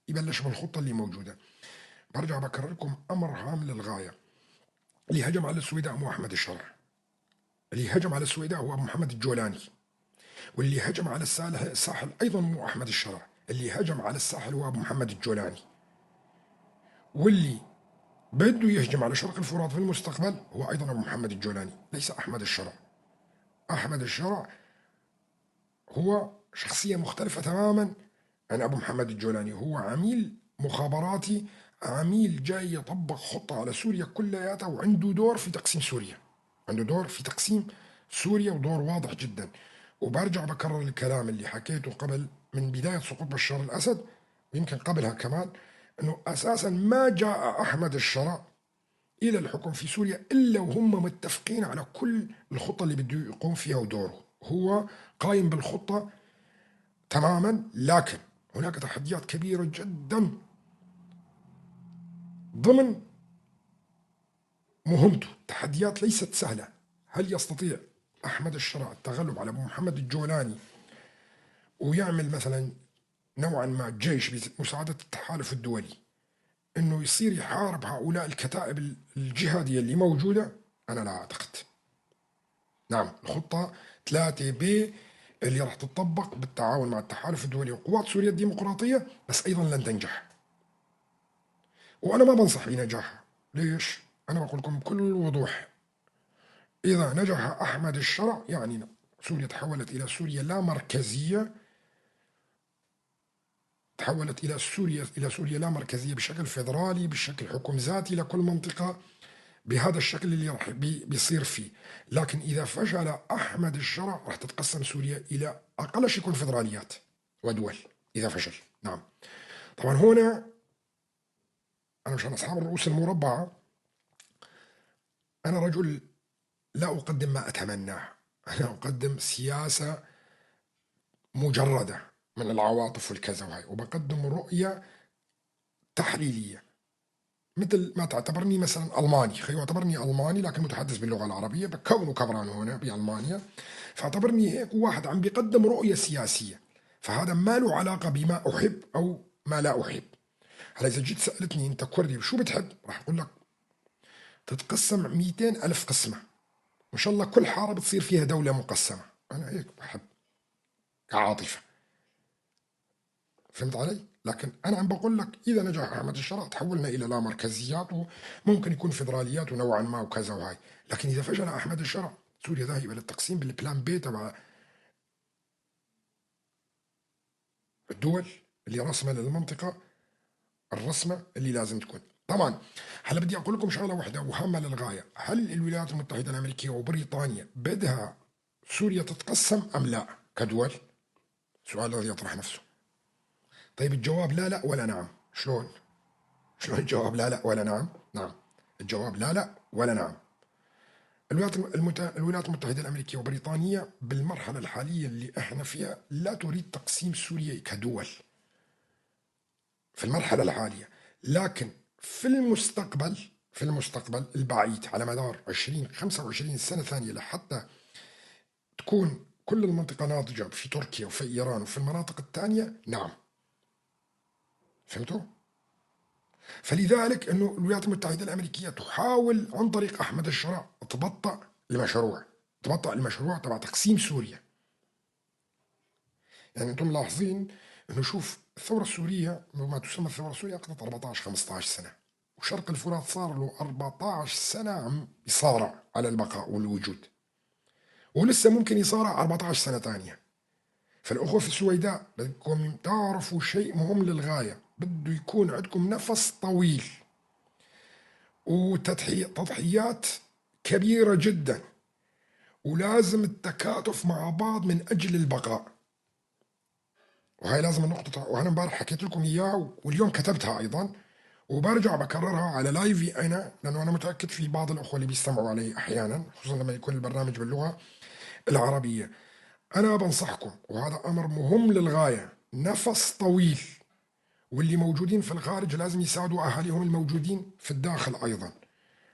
ويبلش بالخطة اللي موجودة. برجع بكرر لكم أمر هام للغاية. اللي هجم على السويداء مو أحمد الشرع، اللي هجم على السويداء هو أبو محمد الجولاني، واللي هجم على الساحل أيضا مو أحمد الشرع، اللي هجم على الساحل هو أبو محمد الجولاني، واللي بده يهجم على شرق الفرات في المستقبل هو أيضا أبو محمد الجولاني، ليس أحمد الشرع. أحمد الشرع هو شخصية مختلفة تماما عن أبو محمد الجولاني، هو عميل مخابراتي، عميل جاي يطبق خطة على سوريا كلياتها، وعنده دور في تقسيم سوريا، عنده دور في تقسيم سوريا ودور واضح جدا. وبرجع بكرر الكلام اللي حكيته قبل من بداية سقوط بشار الأسد، ويمكن قبلها كمان، أنه أساسا ما جاء أحمد الشرع إلى الحكم في سوريا إلا وهم متفقين على كل الخطة اللي بده يقوم فيها ودوره، هو قايم بالخطة تماما. لكن هناك تحديات كبيرة جدا ضمن مهمته، تحديات ليست سهلة. هل يستطيع أحمد الشرع التغلب على أبو محمد الجولاني ويعمل مثلا نوعا ما جيش بمساعدة التحالف الدولي انه يصير يحارب هؤلاء الكتائب الجهادية اللي موجودة؟ انا لا اعتقد. نعم، الخطة 3B اللي راح تطبق بالتعاون مع التحالف الدولي وقوات سوريا الديمقراطية، بس ايضا لن تنجح، وانا ما بنصح بنجاحها. ليش؟ انا بقول لكم بكل وضوح، اذا نجح احمد الشرع يعني سوريا تحولت الى سوريا لا مركزية، تحولت الى سوريا لا مركزيه بشكل فيدرالي، بشكل حكم ذاتي لكل منطقه، بهذا الشكل اللي راح بيصير فيه. لكن اذا فشل احمد الشرع راح تتقسم سوريا الى اقل شيء يكون فيدراليات ودول، اذا فشل. نعم. طبعا هنا انا مشان اصحاب الرؤوس المربعه، انا رجل لا اقدم ما اتمناه، انا اقدم سياسه مجرده من العواطف والكذا وهي، وبقدم رؤيه تحليليه. مثل ما تعتبرني مثلا الماني، خيو اعتبرني الماني لكن متحدث باللغه العربيه، بكونه كبران هنا بالمانيا، فاعتبرني هيك واحد عم بيقدم رؤيه سياسيه، فهذا ما له علاقه بما احب او ما لا احب. هلا اذا جيت سالتني انت كردي شو بتحب، راح اقول لك تتقسم 200 الف قسمه، وان شاء الله كل حاره بتصير فيها دوله مقسمه. انا هيك بحب كعاطفه، فهمت علي؟ لكن انا عم بقول لك اذا نجح احمد الشرع تحولنا الى لا مركزيات، وممكن يكون فيدراليات ونوعا ما وكذا وهاي. لكن اذا فشل احمد الشرع سوريا ذاهبه للتقسيم بالبلان بي تبع الدول اللي رسمه للمنطقه، الرسمه اللي لازم تكون. طبعا هلا بدي اقول لكم شغله واحده وهامه للغايه، هل الولايات المتحده الامريكيه وبريطانيا بدها سوريا تتقسم ام لا كدول؟ سؤال الذي يطرح نفسه. طيب الجواب لا لا ولا نعم. شلون؟ شلون الجواب لا لا ولا نعم؟ نعم، الجواب لا لا ولا نعم. الولايات المتحدة الأمريكية وبريطانيا بالمرحلة الحالية اللي احنا فيها لا تريد تقسيم سوريا كدول في المرحلة الحالية، لكن في المستقبل، في المستقبل البعيد على مدار 25 سنة ثانية لحتى تكون كل المنطقة ناضجة في تركيا وفي إيران وفي المناطق الثانية، نعم. فهمتوا؟ فلذلك انه الولايات المتحده الامريكيه تحاول عن طريق احمد الشرع تبطأ المشروع تبع تقسيم سوريا. يعني انتم ملاحظين انه شوف الثوره السوريه، ما تسمى الثوره السوريه، اخذت 14 15 سنه، وشرق الفرات صار له 14 سنه عم يصارع على البقاء والوجود، ولسه ممكن يصارع 14 سنه ثانيه. فالاخوه في السويداء بدكم تعرفوا شيء مهم للغايه، بده يكون عندكم نفس طويل وتضحيات كبيرة جدا، ولازم التكاتف مع بعض من أجل البقاء. وهي لازم النقطة، وأنا امبارح حكيت لكم إياه واليوم كتبتها أيضا، وبرجع بكررها على لايفي أنا، لأنه أنا متأكد في بعض الأخوة اللي بيستمعوا علي أحيانا، خصوصا لما يكون البرنامج باللغة العربية. أنا بنصحكم، وهذا أمر مهم للغاية، نفس طويل. واللي موجودين في الخارج لازم يساعدوا أهاليهم الموجودين في الداخل أيضا.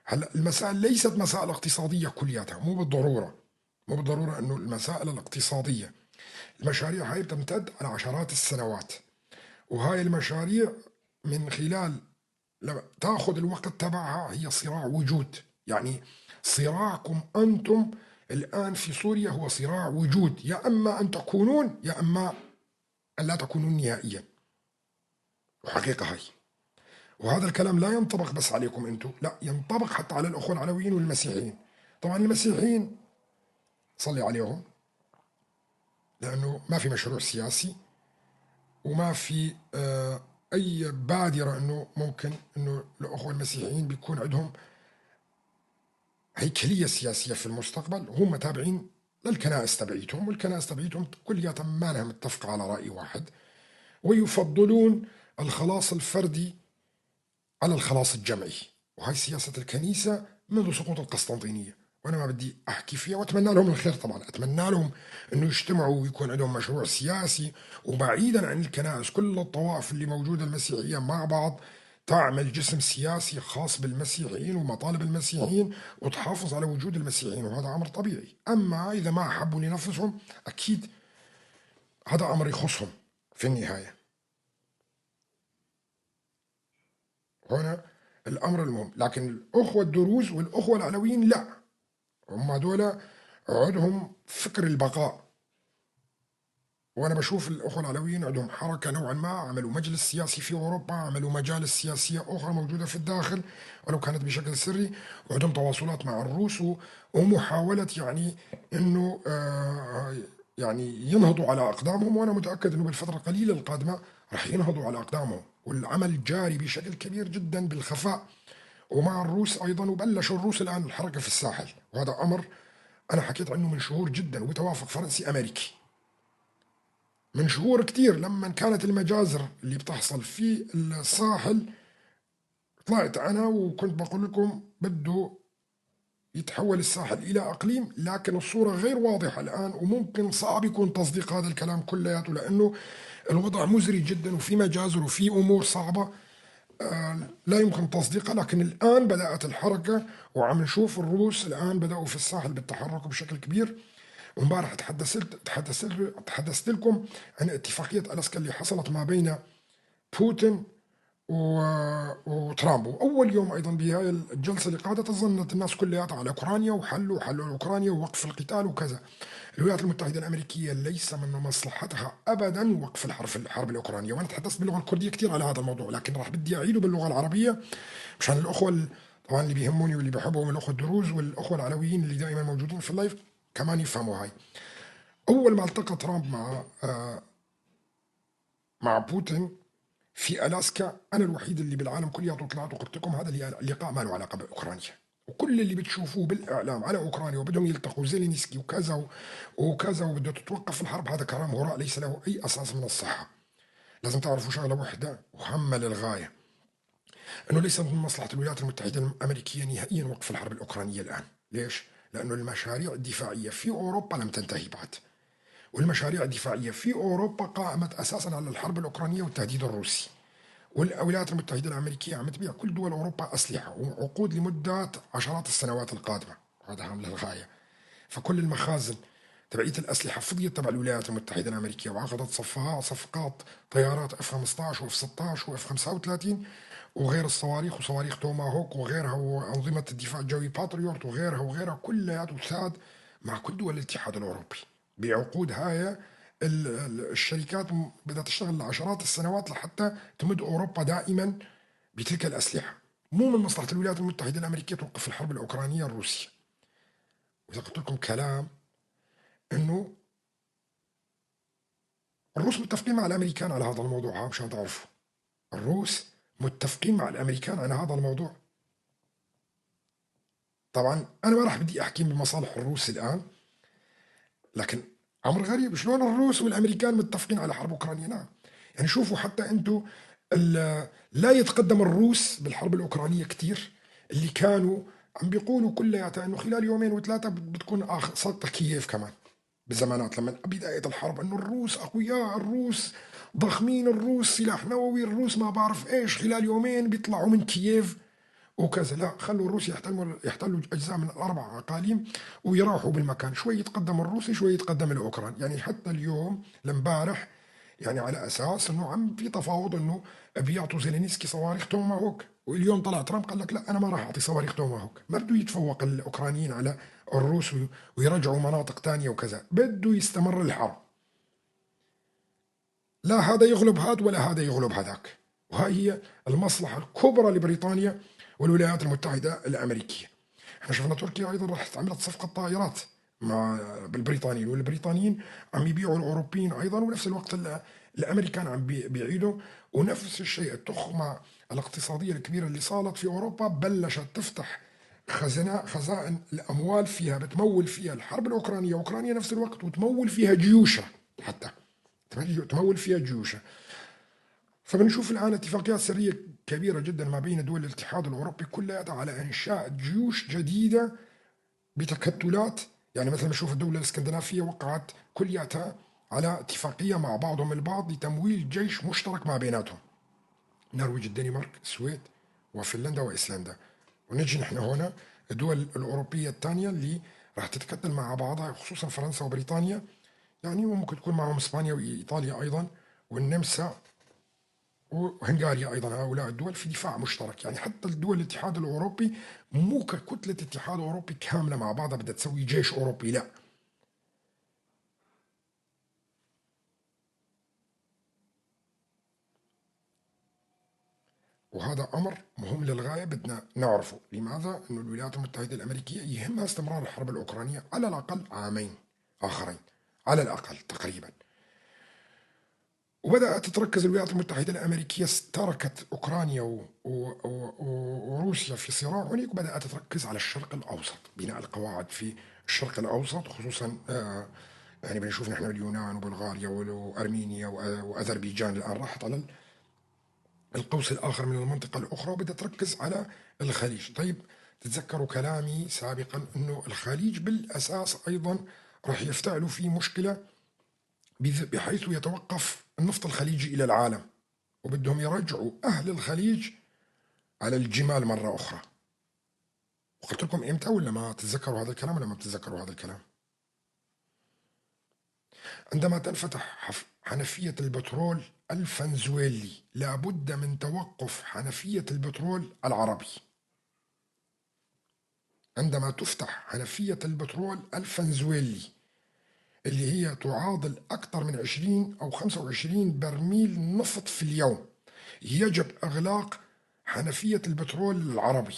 هلا المسائل ليست مسائل اقتصادية كلياتها، مو بالضرورة، مو بالضرورة أنه المسائل الاقتصادية، المشاريع هاي بتمتد على عشرات السنوات، وهاي المشاريع من خلال لما تاخذ الوقت تبعها هي صراع وجود. يعني صراعكم أنتم الآن في سوريا هو صراع وجود، يا أما أن تكونون يا أما أن لا تكونون نهائيا. وحقيقة هاي، وهذا الكلام لا ينطبق بس عليكم أنتم، لا ينطبق حتى على الأخوة العلويين والمسيحيين. طبعا المسيحيين صلي عليهم، لأنه ما في مشروع سياسي وما في أي بادرة أنه ممكن أنه الأخوة المسيحيين بيكون عندهم هيكلية سياسية في المستقبل، وهم تابعين للكنائس تبعيتهم، والكنائس تبعيتهم كلياتها ما لها متفقة على رأي واحد، ويفضلون الخلاص الفردي على الخلاص الجمعي. وهي سياسة الكنيسة منذ سقوط القسطنطينية، وأنا ما بدي أحكي فيها، وأتمنى لهم الخير طبعا، أتمنى لهم أنه يجتمعوا ويكون عندهم مشروع سياسي، وبعيدا عن الكنائس كل الطوائف اللي موجودة المسيحية مع بعض تعمل جسم سياسي خاص بالمسيحيين ومطالب المسيحيين، وتحافظ على وجود المسيحيين، وهذا أمر طبيعي. أما إذا ما حبوا لنفسهم أكيد هذا أمر يخصهم في النهاية. هنا الأمر المهم، لكن الأخوة الدروز والأخوة العلويين لا، هم دول عندهم فكر البقاء. وأنا بشوف الأخوة العلويين عندهم حركة نوعا ما، عملوا مجلس سياسي في أوروبا، عملوا مجالس سياسية أخرى موجودة في الداخل ولو كانت بشكل سري، وعندهم تواصلات مع الروس ومحاولة يعني أنه يعني ينهضوا على أقدامهم. وأنا متأكد أنه بالفترة القليلة القادمة رح ينهضوا على أقدامهم، والعمل جاري بشكل كبير جدا بالخفاء ومع الروس أيضا. وبلشوا الروس الآن الحركة في الساحل، وهذا أمر أنا حكيت عنه من شهور جدا، وبتوافق فرنسي أمريكي من شهور كتير. لما كانت المجازر اللي بتحصل في الساحل طلعت أنا وكنت بقول لكم بده يتحول الساحل إلى أقليم، لكن الصورة غير واضحة الآن، وممكن صعب يكون تصديق هذا الكلام كلياته، لأنه الوضع مزري جدا وفي مجازر وفي أمور صعبة لا يمكن تصديقها. لكن الآن بدأت الحركة، وعم نشوف الروس الآن بدأوا في الساحل بالتحرك بشكل كبير. وامبارح تحدثت لكم عن اتفاقية ألاسكا اللي حصلت ما بين بوتين وترامب. وأول يوم أيضا بهاي الجلسة اللي قادت ظنت الناس كلها على أوكرانيا وحلوا أوكرانيا ووقف القتال وكذا. الولايات المتحدة الأمريكية ليس من مصلحتها أبدا وقف الحرب الأوكرانية. وأنا تحدثت باللغة الكردية كثير على هذا الموضوع، لكن راح بدي أعيده باللغة العربية مشان الأخوة طبعا اللي بيهموني واللي بحبهم الأخوة الدروز والأخوة العلويين اللي دائما موجودين في اللايف كمان يفهموا هاي. أول ما التقى ترامب مع بوتين في ألاسكا، أنا الوحيد اللي بالعالم كله طلعت وقلت لكم هذا اللقاء ما له علاقة بأوكرانيا، وكل اللي بتشوفوه بالإعلام على أوكرانيا وبدهم يلتقوا زيلينسكي وكذا وكذا وبده تتوقف الحرب، هذا كلام هراء ليس له أي أساس من الصحة. لازم تعرفوا شغلة واحدة وهامة للغاية، أنه ليس من مصلحة الولايات المتحدة الأمريكية نهائيا وقف الحرب الأوكرانية الآن. ليش؟ لأنه المشاريع الدفاعية في أوروبا لم تنتهي بعد، والمشاريع الدفاعية في أوروبا قائمت أساسا على الحرب الأوكرانية والتهديد الروسي. والولايات المتحدة الأمريكية عم تبيع كل دول أوروبا أسلحة وعقود لمدة عشرات السنوات القادمة، هذا هام للغاية. فكل المخازن تبعية الأسلحة فضيت تبع الولايات المتحدة الأمريكية، وعقدت صفقات طيارات اف 15 واف 16 واف 35 وغير الصواريخ وصواريخ توماهوك وغيرها، وأنظمة الدفاع الجوي باتريوت وغيرها كلها تساعد مع كل دول الاتحاد الأوروبي بعقود. هاي الشركات بدها تشتغل لعشرات السنوات لحتى تمد أوروبا دائما بتلك الأسلحة. مو من مصلحة الولايات المتحدة الأمريكية توقف الحرب الأوكرانية الروسية. وإذا قلت لكم كلام إنه الروس متفقين مع الأمريكان على هذا الموضوع، مشان تعرفوا الروس متفقين مع الأمريكان على هذا الموضوع. طبعا أنا ما راح بدي أحكي بمصالح الروس الآن، لكن أمر غريب شلون الروس والأمريكان متفقين على حرب أوكرانيا. نعم، يعني شوفوا حتى أنتم لا يتقدم الروس بالحرب الأوكرانية كتير، اللي كانوا عم بيقولوا كلياتها انه خلال يومين وثلاثة بتكون سقط كييف كمان. بزمانات لما بداية الحرب انه الروس اقوياء، الروس ضخمين، الروس سلاح نووي، الروس ما بعرف ايش، خلال يومين بيطلعوا من كييف وكذا. لا، خلوا الروس يحتلوا اجزاء من الاربع اقاليم ويروحوا بالمكان، شوي يتقدم الروسي شوي يتقدم الاوكران. يعني حتى اليوم لامبارح، يعني على اساس انه عم في تفاوض انه بيعطوا زيلينسكي صواريخ توماهوك، واليوم طلع ترامب قال لك لا انا ما راح اعطي صواريخ توماهوك. ما بده يتفوق الاوكرانيين على الروس ويرجعوا مناطق تانية وكذا، بده يستمر الحرب، لا هذا يغلب هذا ولا هذا يغلب هذاك. وهي هي المصلحة الكبرى لبريطانيا والولايات المتحدة الأمريكية. احنا شفنا تركيا أيضا راح عملت صفقة طائرات مع بالبريطانيين، والبريطانيين عم يبيعوا الأوروبيين أيضا، ونفس الوقت الأمريكان عم بيعيدوا. ونفس الشيء التخمة الاقتصادية الكبيرة اللي صارت في أوروبا بلشت تفتح خزائن الأموال فيها، بتمول فيها الحرب الأوكرانية، أوكرانيا نفس الوقت، وتمول فيها جيوشها، حتى تمول فيها جيوشها. فبنشوف الآن اتفاقيات سرية كبيرة جدا ما بين دول الاتحاد الأوروبي كلها على إنشاء جيوش جديدة بتكتلات. يعني مثلا بنشوف الدولة الاسكندنافية وقعت كلياتها على اتفاقية مع بعضهم البعض لتمويل جيش مشترك ما بيناتهم، النرويج، الدنمارك، السويد، وفنلندا وإيسلندا. ونجي نحن هنا الدول الأوروبية الثانية اللي راح تتكتل مع بعضها، خصوصا فرنسا وبريطانيا، يعني وممكن تكون معهم اسبانيا وايطاليا ايضا والنمسا وهنغاريا ايضا. هؤلاء الدول في دفاع مشترك. يعني حتى الدول الاتحاد الاوروبي مو ككتله اتحاد اوروبي كامله مع بعضها بدها تسوي جيش اوروبي، لا. وهذا امر مهم للغايه بدنا نعرفه. لماذا؟ انه الولايات المتحده الامريكيه يهمها استمرار الحرب الاوكرانيه على الاقل عامين اخرين، على الاقل تقريبا. وبدأت تتركز الولايات المتحدة الأمريكية، تركت أوكرانيا وروسيا في صراع هناك، وبدأت تركز على الشرق الأوسط، بناء القواعد في الشرق الأوسط خصوصا. يعني بنشوف نحن اليونان وبلغاريا وأرمينيا وأذربيجان الآن راحت على القوس الآخر من المنطقة الأخرى، وبدأت تركز على الخليج. طيب، تتذكروا كلامي سابقا أنه الخليج بالأساس أيضا راح يفتعلوا فيه مشكلة، بحيث يتوقف النفط الخليجي إلى العالم، وبدهم يرجعوا أهل الخليج على الجمال مرة أخرى. وقلت لكم إمتى؟ ولا ما تتذكروا هذا الكلام ولا ما بتتذكروا هذا الكلام؟ عندما تنفتح حنفية البترول الفنزويلي لابد من توقف حنفية البترول العربي. عندما تفتح حنفية البترول الفنزويلي اللي هي تعادل أكثر من 20 أو 25 برميل نفط في اليوم، يجب إغلاق حنفية البترول العربي.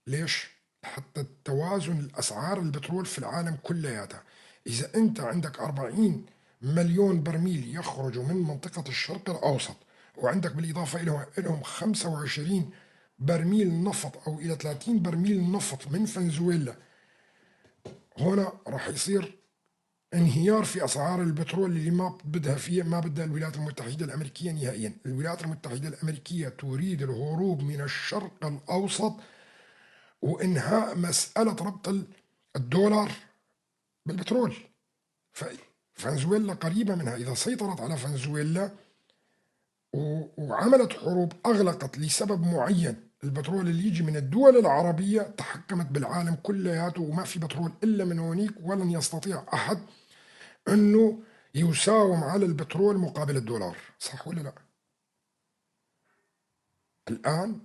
ليش؟ حتى توازن الأسعار البترول في العالم كلياتها. إذا أنت عندك 40 مليون برميل يخرجوا من منطقة الشرق الأوسط، وعندك بالإضافة لهم 25 برميل نفط أو إلى 30 برميل نفط من فنزويلا، هنا راح يصير انهيار في اسعار البترول اللي ما بدها فيه، ما بدها الولايات المتحده الامريكيه نهائيا. الولايات المتحده الامريكيه تريد الهروب من الشرق الاوسط وانهاء مساله ربط الدولار بالبترول. فنزويلا قريبه منها، اذا سيطرت على فنزويلا وعملت حروب اغلقت لسبب معين البترول اللي يجي من الدول العربيه، تحكمت بالعالم كلياته وما في بترول الا من هونيك، ولن يستطيع احد انه يساوم على البترول مقابل الدولار. صح ولا لا؟ الان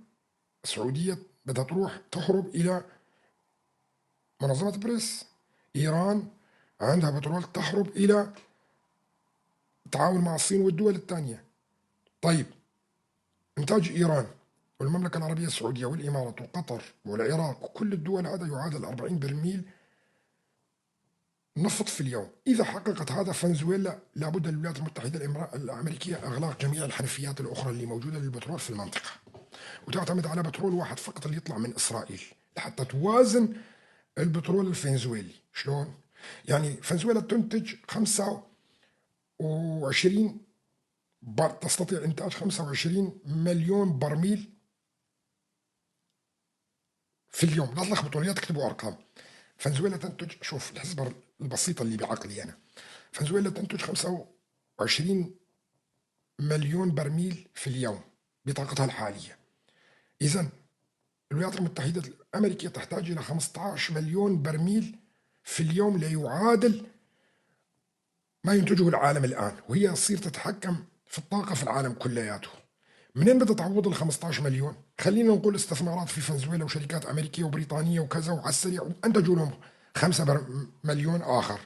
السعوديه بدها تروح تهرب الى منظمه بريس، ايران عندها بترول تهرب الى التعاون مع الصين والدول الثانيه. طيب، انتاج ايران والمملكه العربيه السعوديه والامارات وقطر والعراق وكل الدول هذا يعادل 40 برميل نفط في اليوم. إذا حققت هذا فنزويلا لابد للولايات المتحدة الأمريكية إغلاق جميع الحنفيات الأخرى اللي موجودة للبترول في المنطقة، وتعتمد على بترول واحد فقط اللي يطلع من إسرائيل لحتى توازن البترول الفنزويلي. شلون؟ يعني فنزويلا تنتج 25 تستطيع إنتاج 25 مليون برميل في اليوم. لا تلخبطوا لي، تكتبوا أرقام. فنزويلا تنتج، شوف الحسبة البسيطة اللي بعقلي أنا، فنزويلا تنتج 25 مليون برميل في اليوم بطاقتها الحالية. إذن الولايات المتحدة الأمريكية تحتاج إلى 15 مليون برميل في اليوم ليعادل ما ينتجه العالم الآن، وهي تصير تتحكم في الطاقة في العالم كلياته. منين بدها تعوض ال 15 مليون؟ خلينا نقول استثمارات في فنزويلا وشركات أمريكية وبريطانية وكذا، وعلى السريع أنتجوا لهم 5 مليون آخر.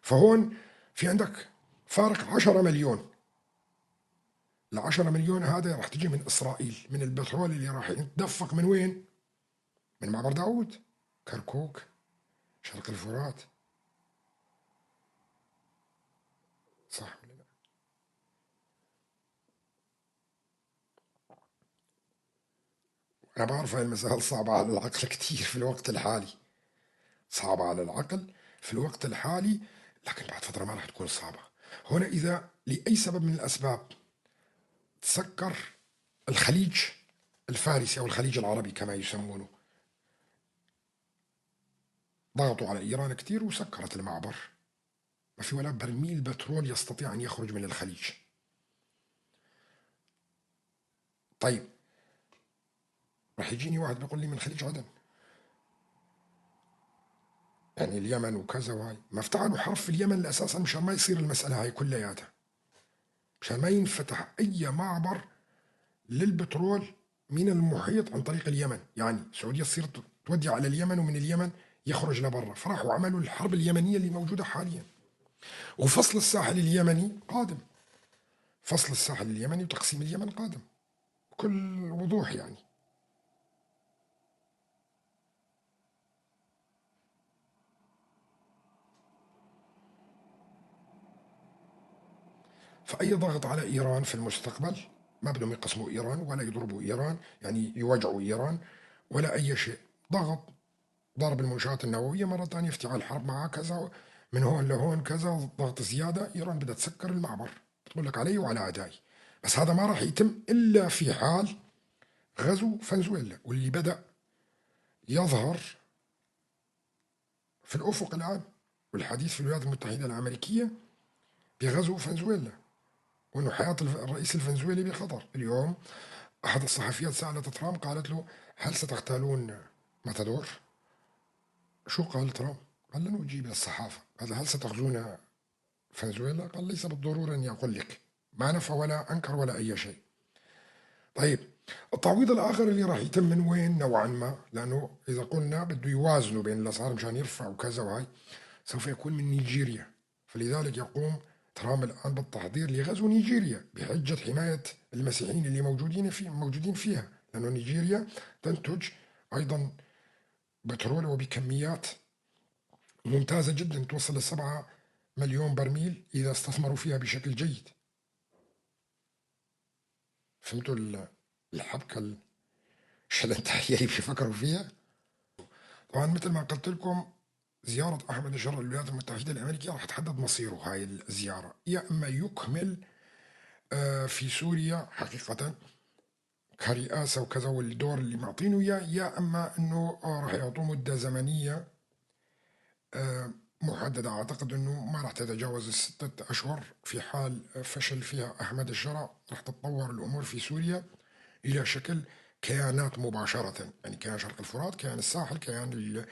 فهون في عندك فارق 10 مليون. ال10 مليون هذا راح تجي من إسرائيل، من البترول اللي راح يتدفق من وين؟ من معبر داوود، كركوك، شرق الفرات. صح ولا لا؟ أنا بعرف هاي المسائل صعبة على العقل كتير في الوقت الحالي، صعبة على العقل في الوقت الحالي، لكن بعد فترة ما راح تكون صعبة. هنا إذا لأي سبب من الأسباب تسكر الخليج الفارسي أو الخليج العربي كما يسمونه، ضغطوا على إيران كتير وسكرت المعبر، ما في ولا برميل بترول يستطيع أن يخرج من الخليج. طيب راح يجيني واحد بيقول لي من خليج عدن، يعني اليمن وكذا، وهاي ما افتعلوا حرب في اليمن اساسا مشان ما يصير المساله هاي كلياتها، مشان ما ينفتح اي معبر للبترول من المحيط عن طريق اليمن، يعني السعوديه تصير تودي على اليمن ومن اليمن يخرج لبرا، فراحوا عملوا الحرب اليمنيه اللي موجوده حاليا. وفصل الساحل اليمني قادم، فصل الساحل اليمني وتقسيم اليمن قادم بكل وضوح يعني. فأي ضغط على إيران في المستقبل، ما بدهم يقسموا إيران ولا يضربوا إيران، يعني يوجعوا إيران ولا أي شيء. ضغط، ضرب المنشآت النووية مرة ثانية، افتعال حرب معها كذا، من هون لهون كذا، ضغط زيادة، إيران بدها تسكر المعبر، بتقول لك علي وعلى أعدائي. بس هذا ما راح يتم إلا في حال غزو فنزويلا، واللي بدأ يظهر في الأفق الآن، والحديث في الولايات المتحدة الأمريكية بغزو فنزويلا، وأنه حياة الرئيس الفنزويلي بخطر. اليوم أحد الصحفيات سألت ترامب، قالت له: هل ستغتالون ماتادور؟ شو قال ترامب؟ قال: لن أجيب للصحافة. قال: هل ستغزون فنزويلا؟ قال: ليس بالضرورة أني أقول لك. ما نفى ولا أنكر ولا أي شيء. طيب التعويض الآخر اللي راح يتم من وين نوعا ما، لأنه إذا قلنا بده يوازنوا بين الأسعار مشان يرفعوا كذا وهي، سوف يكون من نيجيريا. فلذلك يقوم ترامب الآن بالتحضير لغزو نيجيريا بحجة حماية المسيحيين اللي موجودين فيها، لأنه نيجيريا تنتج أيضا بترول وبكميات ممتازة جدا، توصل ل7 مليون برميل إذا استثمروا فيها بشكل جيد. فهمتوا الحبكة الشلنتاهية اللي بيفكروا فيها؟ طبعا مثل ما قلت لكم، زيارة أحمد الشرع للولايات المتحدة الأمريكية راح تحدد مصيره هاي الزيارة، يا إما يكمل في سوريا حقيقة كرئاسة وكذا والدور اللي معطينه إياه، يا أما أنه راح يعطوه مدة زمنية محددة. أعتقد أنه ما راح تتجاوز ال6 أشهر، في حال فشل فيها أحمد الشرع راح تتطور الأمور في سوريا إلى شكل كيانات مباشرة، يعني كيان شرق الفرات، كيان الساحل، كيان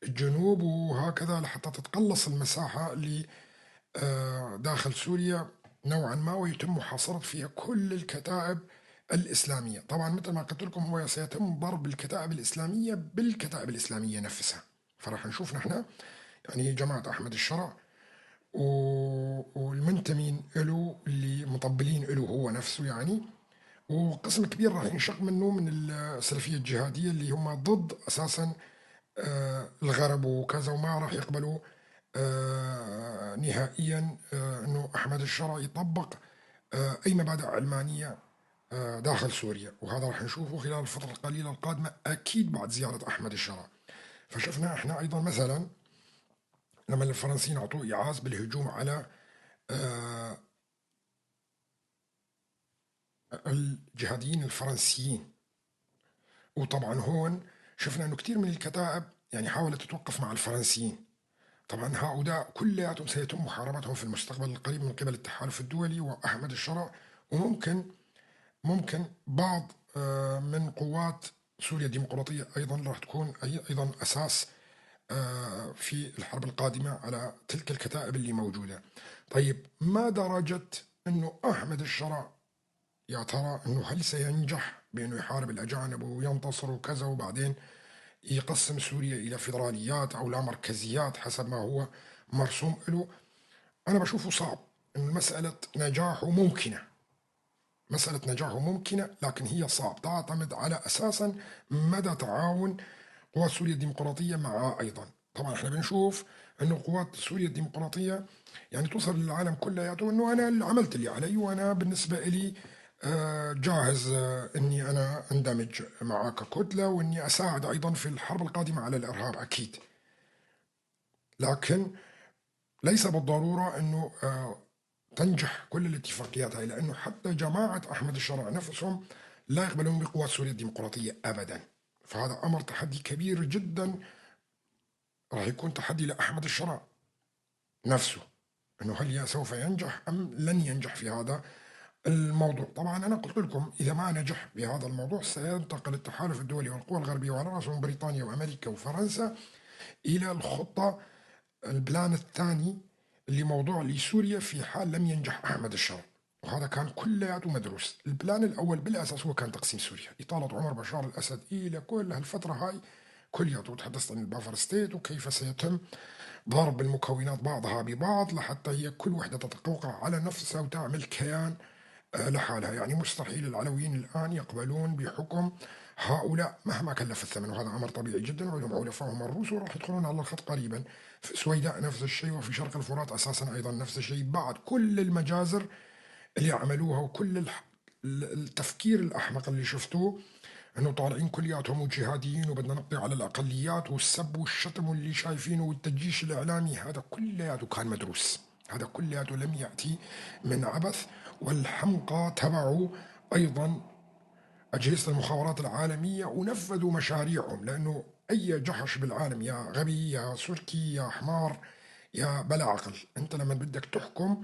الجنوب، وهكذا لحتى تتقلص المساحة اللي داخل سوريا نوعا ما، ويتم محاصرة فيها كل الكتائب الإسلامية. طبعا مثل ما قلت لكم، هو سيتم ضرب الكتائب الإسلامية بالكتائب الإسلامية نفسها. فراح نشوف نحن يعني جماعة أحمد الشرع والمنتمين له اللي مطبلين له هو نفسه يعني، وقسم كبير راح ينشق منه من السلفية الجهادية اللي هم ضد أساسا الغرب وكذا، وما راح يقبلوا نهائيا أنه أحمد الشرع يطبق أي مبادئ علمانية داخل سوريا. وهذا راح نشوفه خلال الفترة القليلة القادمة أكيد بعد زيارة أحمد الشرع. فشفنا احنا أيضا مثلا لما الفرنسيين أعطوه إعاز بالهجوم على آه، الجهاديين الفرنسيين. وطبعا هون شفنا أنه كثير من الكتائب يعني حاولت تتوقف مع الفرنسيين. طبعا هؤلاء كلياتهم سيتم محاربتهم في المستقبل القريب من قبل التحالف الدولي وأحمد الشرع، وممكن بعض من قوات سوريا الديمقراطية أيضا راح تكون أيضا أساس في الحرب القادمة على تلك الكتائب اللي موجودة. طيب ما درجة أنه أحمد الشرع يا ترى أنه هل سينجح بأنه يحارب الأجانب وينتصر وكذا وبعدين يقسم سوريا إلى فيدراليات أو لا مركزيات حسب ما هو مرسوم له؟ أنا بشوفه صعب. إنه مسألة نجاحه ممكنة، لكن هي صعب، تعتمد على أساسا مدى تعاون قوات سوريا الديمقراطية معه أيضا. طبعا احنا بنشوف انه قوات سوريا الديمقراطية يعني توصل للعالم كلياته انه انا اللي عملت اللي علي، وانا بالنسبة لي جاهز اني انا اندمج معك ككتلة واني اساعد ايضا في الحرب القادمة على الارهاب اكيد. لكن ليس بالضرورة انه تنجح كل الاتفاقيات هاي، لانه حتى جماعة احمد الشرع نفسهم لا يقبلون بقوات سوريا الديمقراطية ابدا. فهذا امر تحدي كبير جدا، راح يكون تحدي لأحمد الشرع نفسه، أنه هل سوف ينجح أم لن ينجح في هذا الموضوع. طبعا أنا قلت لكم إذا ما نجح بهذا الموضوع سينتقل التحالف الدولي والقوى الغربية وعلى رأسهم بريطانيا وأمريكا وفرنسا إلى الخطة البلان الثاني اللي موضوع لسوريا في حال لم ينجح أحمد الشرع. وهذا كان كلياته مدروس. البلان الأول بالأساس هو كان تقسيم سوريا، إطالة عمر بشار الأسد إلى كل هالفترة هاي كلياته. تحدثت عن البافر ستيت وكيف سيتم ضرب المكونات بعضها ببعض لحتى هي كل وحدة تتقوقع على نفسها وتعمل كيان لحالها. يعني مستحيل العلويين الآن يقبلون بحكم هؤلاء مهما كلف الثمن، وهذا أمر طبيعي جدا، ولهم حلفائهم الروس وراح يدخلون على الخط قريبا. في سويداء نفس الشيء، وفي شرق الفرات أساسا أيضا نفس الشيء، بعد كل المجازر اللي عملوها وكل التفكير الأحمق اللي شفتوه، انه طالعين كلياتهم جهاديين وبدنا نقضي على الاقليات والسب والشتم واللي شايفينه والتجيش الاعلامي، هذا كلياته كان مدروس، هذا كلياته لم ياتي من عبث. والحمقى تبعوا ايضا اجهزه المخابرات العالميه ونفذوا مشاريعهم، لانه اي جحش بالعالم يا غبي يا سلكي يا حمار يا بلا عقل، انت لما بدك تحكم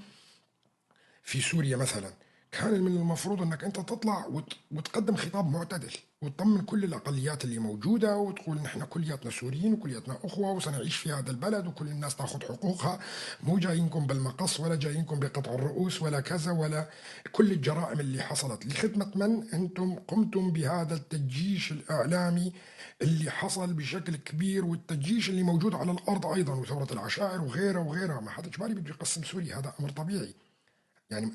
في سوريا مثلا كان من المفروض انك انت تطلع وتقدم خطاب معتدل وتطمن كل الاقليات اللي موجوده وتقول نحن كلياتنا سوريين وكلياتنا اخوه وسنعيش في هذا البلد وكل الناس تاخذ حقوقها، مو جايينكم بالمقص ولا جايينكم بقطع الرؤوس ولا كذا ولا كل الجرائم اللي حصلت. لخدمه من انتم قمتم بهذا التجيش الاعلامي اللي حصل بشكل كبير، والتجيش اللي موجود على الارض ايضا، وثوره العشائر وغيرها وغيرها. ما حدا جبالي بده يقسم سوريا، هذا امر طبيعي. يعني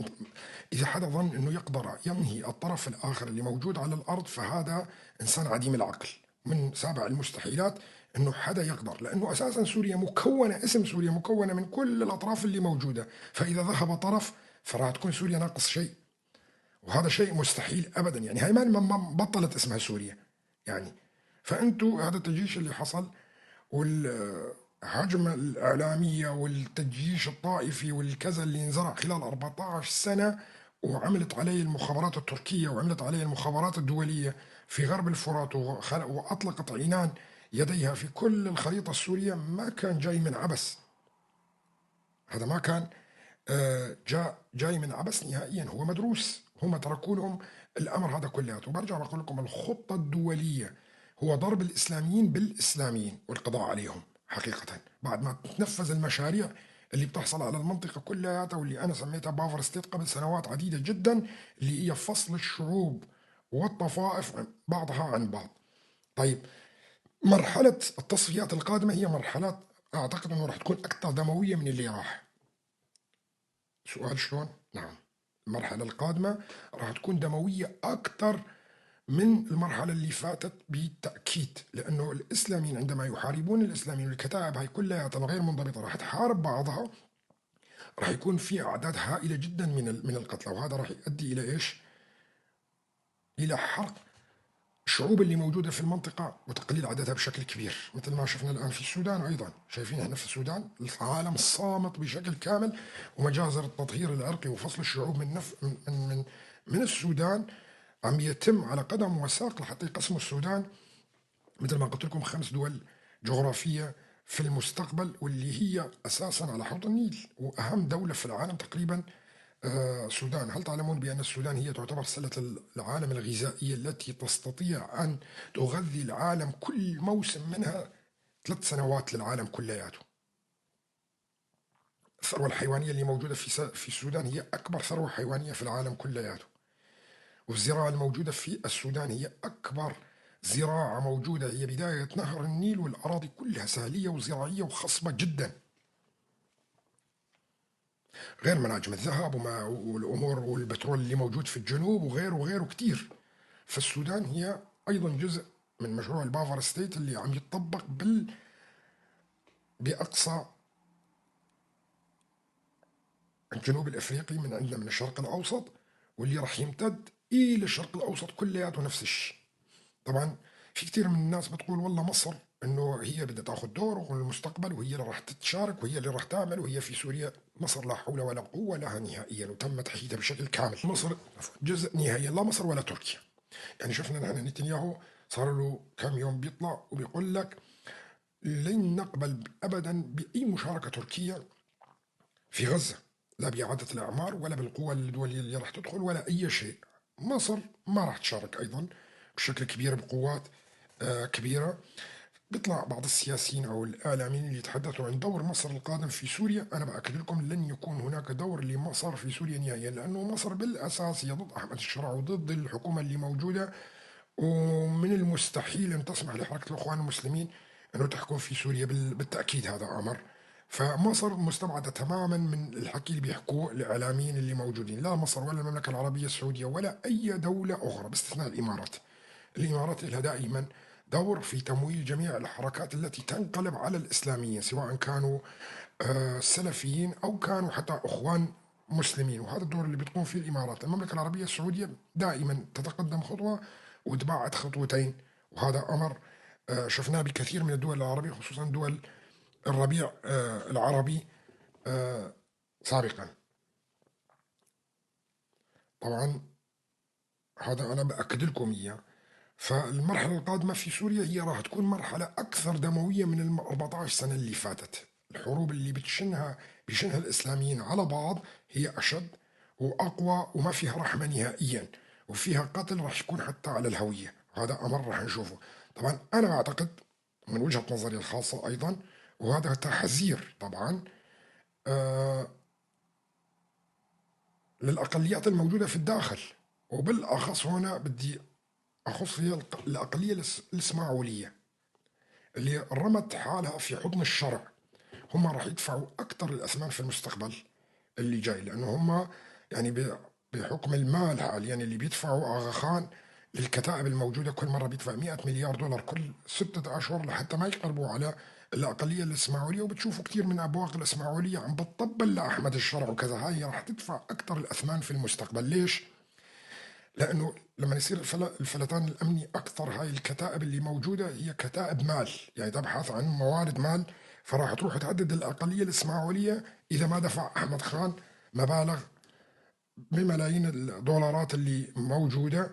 إذا حدا ظن أنه يقدر ينهي الطرف الآخر اللي موجود على الأرض فهذا إنسان عديم العقل، من سابع المستحيلات أنه حدا يقدر، لأنه أساسا سوريا مكونة، اسم سوريا مكونة من كل الأطراف اللي موجودة، فإذا ذهب طرف فراح تكون سوريا ناقص شيء، وهذا شيء مستحيل أبدا. يعني هاي ما بطلت اسمها سوريا يعني. فأنتوا هذا التجيش اللي حصل والهجمة الإعلامية والتجيش الطائفي والكذا اللي انزرع خلال 14 سنة، وعملت عليه المخابرات التركية وعملت عليه المخابرات الدولية في غرب الفرات وأطلقت عنان يديها في كل الخريطة السورية، ما كان جاي من عبث. هذا ما كان جاي من عبث نهائيا، هو مدروس. هم تركوا لهم الأمر هذا كلياته. وبرجع بقول لكم الخطة الدولية هو ضرب الإسلاميين بالإسلاميين والقضاء عليهم حقيقة، بعد ما تنفذ المشاريع اللي بتحصل على المنطقة كلها واللي أنا سميتها بافر ستيت قبل سنوات عديدة جدا، اللي هي فصل الشعوب والطوائف بعضها عن بعض. طيب مرحلة التصفيات القادمة هي مرحلات أعتقد أنه راح تكون أكثر دموية من اللي راح. سؤال شلون؟ نعم، المرحلة القادمة راح تكون دموية أكثر من المرحلة اللي فاتت بالتأكيد، لأنه الإسلاميين عندما يحاربون الإسلاميين والكتائب هاي كلها غير منضبطة راح تحارب بعضها، راح يكون في أعداد هائلة جدا من القتلى، وهذا راح يؤدي إلى إيش؟ إلى حرق الشعوب اللي موجودة في المنطقة وتقليل عددها بشكل كبير، مثل ما شفنا الآن في السودان. أيضا شايفين احنا في السودان العالم صامت بشكل كامل، ومجازر التطهير العرقي وفصل الشعوب من من السودان عم يتم على قدم وساق لحتى يقسموا السودان، مثل ما قلت لكم 5 دول جغرافية في المستقبل، واللي هي أساسا على حوض النيل وأهم دولة في العالم تقريبا. السودان، هل تعلمون بأن السودان هي تعتبر سلة العالم الغذائية التي تستطيع أن تغذي العالم كل موسم منها 3 سنوات للعالم كلياته؟ الثروة الحيوانية اللي موجودة في السودان هي أكبر ثروة حيوانية في العالم كلياته، والزراعة الموجودة في السودان هي أكبر زراعة موجودة، هي بداية نهر النيل، والأراضي كلها سهلية وزراعية وخصبة جدا، غير مناجم الذهب والأمور والبترول اللي موجود في الجنوب وغيره وغيره كتير. فالسودان هي أيضا جزء من مشروع البافر ستيت اللي عم يتطبق بأقصى الجنوب الأفريقي من عندنا من الشرق الأوسط، واللي راح يمتد إلى الشرق الأوسط كلياته نفس الشيء. طبعا في كثير من الناس بتقول والله مصر انه هي بدها تاخذ دور والمستقبل، وهي اللي راح تتشارك، وهي اللي راح تعمل، وهي في سوريا. مصر لا حول ولا قوه لها نهائيا، وتم تحييدها بشكل كامل. مصر جزء نهائيا، لا مصر ولا تركيا. يعني شفنا نحن نتنياهو صار له كم يوم بيطلع وبيقول لك لن نقبل ابدا باي مشاركه تركيه في غزه، لا باعاده الاعمار ولا بالقوى الدوليه اللي راح تدخل ولا اي شيء. مصر ما راح تشارك ايضا بشكل كبير بقوات كبيره. بيطلع بعض السياسيين أو الإعلاميين اللي يتحدثوا عن دور مصر القادم في سوريا. أنا بأكد لكم لن يكون هناك دور لمصر في سوريا نهائيا، لأنه مصر بالأساس هي ضد أحمد الشرع وضد الحكومة اللي موجودة، ومن المستحيل أن تسمح لحركة الإخوان المسلمين أنه تحكم في سوريا بالتأكيد، هذا أمر. فمصر مستبعدة تماما من الحكي اللي بيحكوه الإعلاميين اللي موجودين، لا مصر ولا المملكة العربية السعودية ولا أي دولة أخرى باستثناء الإمارات. الإمارات لها دائما دور في تمويل جميع الحركات التي تنقلب على الإسلاميين، سواء كانوا سلفيين أو كانوا حتى أخوان مسلمين، وهذا الدور اللي بتقوم فيه الإمارات. المملكة العربية السعودية دائما تتقدم خطوة وتباعد خطوتين، وهذا أمر شفناه بكثير من الدول العربية، خصوصا دول الربيع العربي سابقا. طبعا هذا أنا بأكد لكم إياه. فالمرحلة القادمة في سوريا هي راح تكون مرحلة أكثر دموية من ال 14 سنة اللي فاتت. الحروب اللي بيشنها الإسلاميين على بعض هي أشد وأقوى وما فيها رحمة نهائيا، وفيها قتل راح يكون حتى على الهوية. هذا أمر راح نشوفه. طبعا أنا أعتقد من وجهة نظري الخاصة أيضا، وهذا تحذير طبعا آه للأقليات الموجودة في الداخل، وبالأخص هنا بدي أخص هي الأقلية الإسماعيلية اللي رمت حالها في حضن الشرع. هم راح يدفعوا أكثر الأثمان في المستقبل اللي جاي، لأنه هم يعني بحكم المال حاليا اللي بيدفعوا آغا خان للكتائب الموجودة، كل مرة بيدفع 100 مليار دولار كل 6 أشهر لحتى ما يقربوا على الأقلية الإسماعيلية. وبتشوفوا كثير من أبواق الإسماعيلية عم بتطبل لأحمد الشرع وكذا. هاي راح تدفع أكثر الأثمان في المستقبل. ليش؟ لانه لما يصير الفلتان الامني اكثر، هاي الكتائب اللي موجوده هي كتائب مال، يعني تبحث عن موارد مال، فراح تروح تهدد الاقليه الاسماعيليه اذا ما دفع احمد خان مبالغ بملايين الدولارات اللي موجوده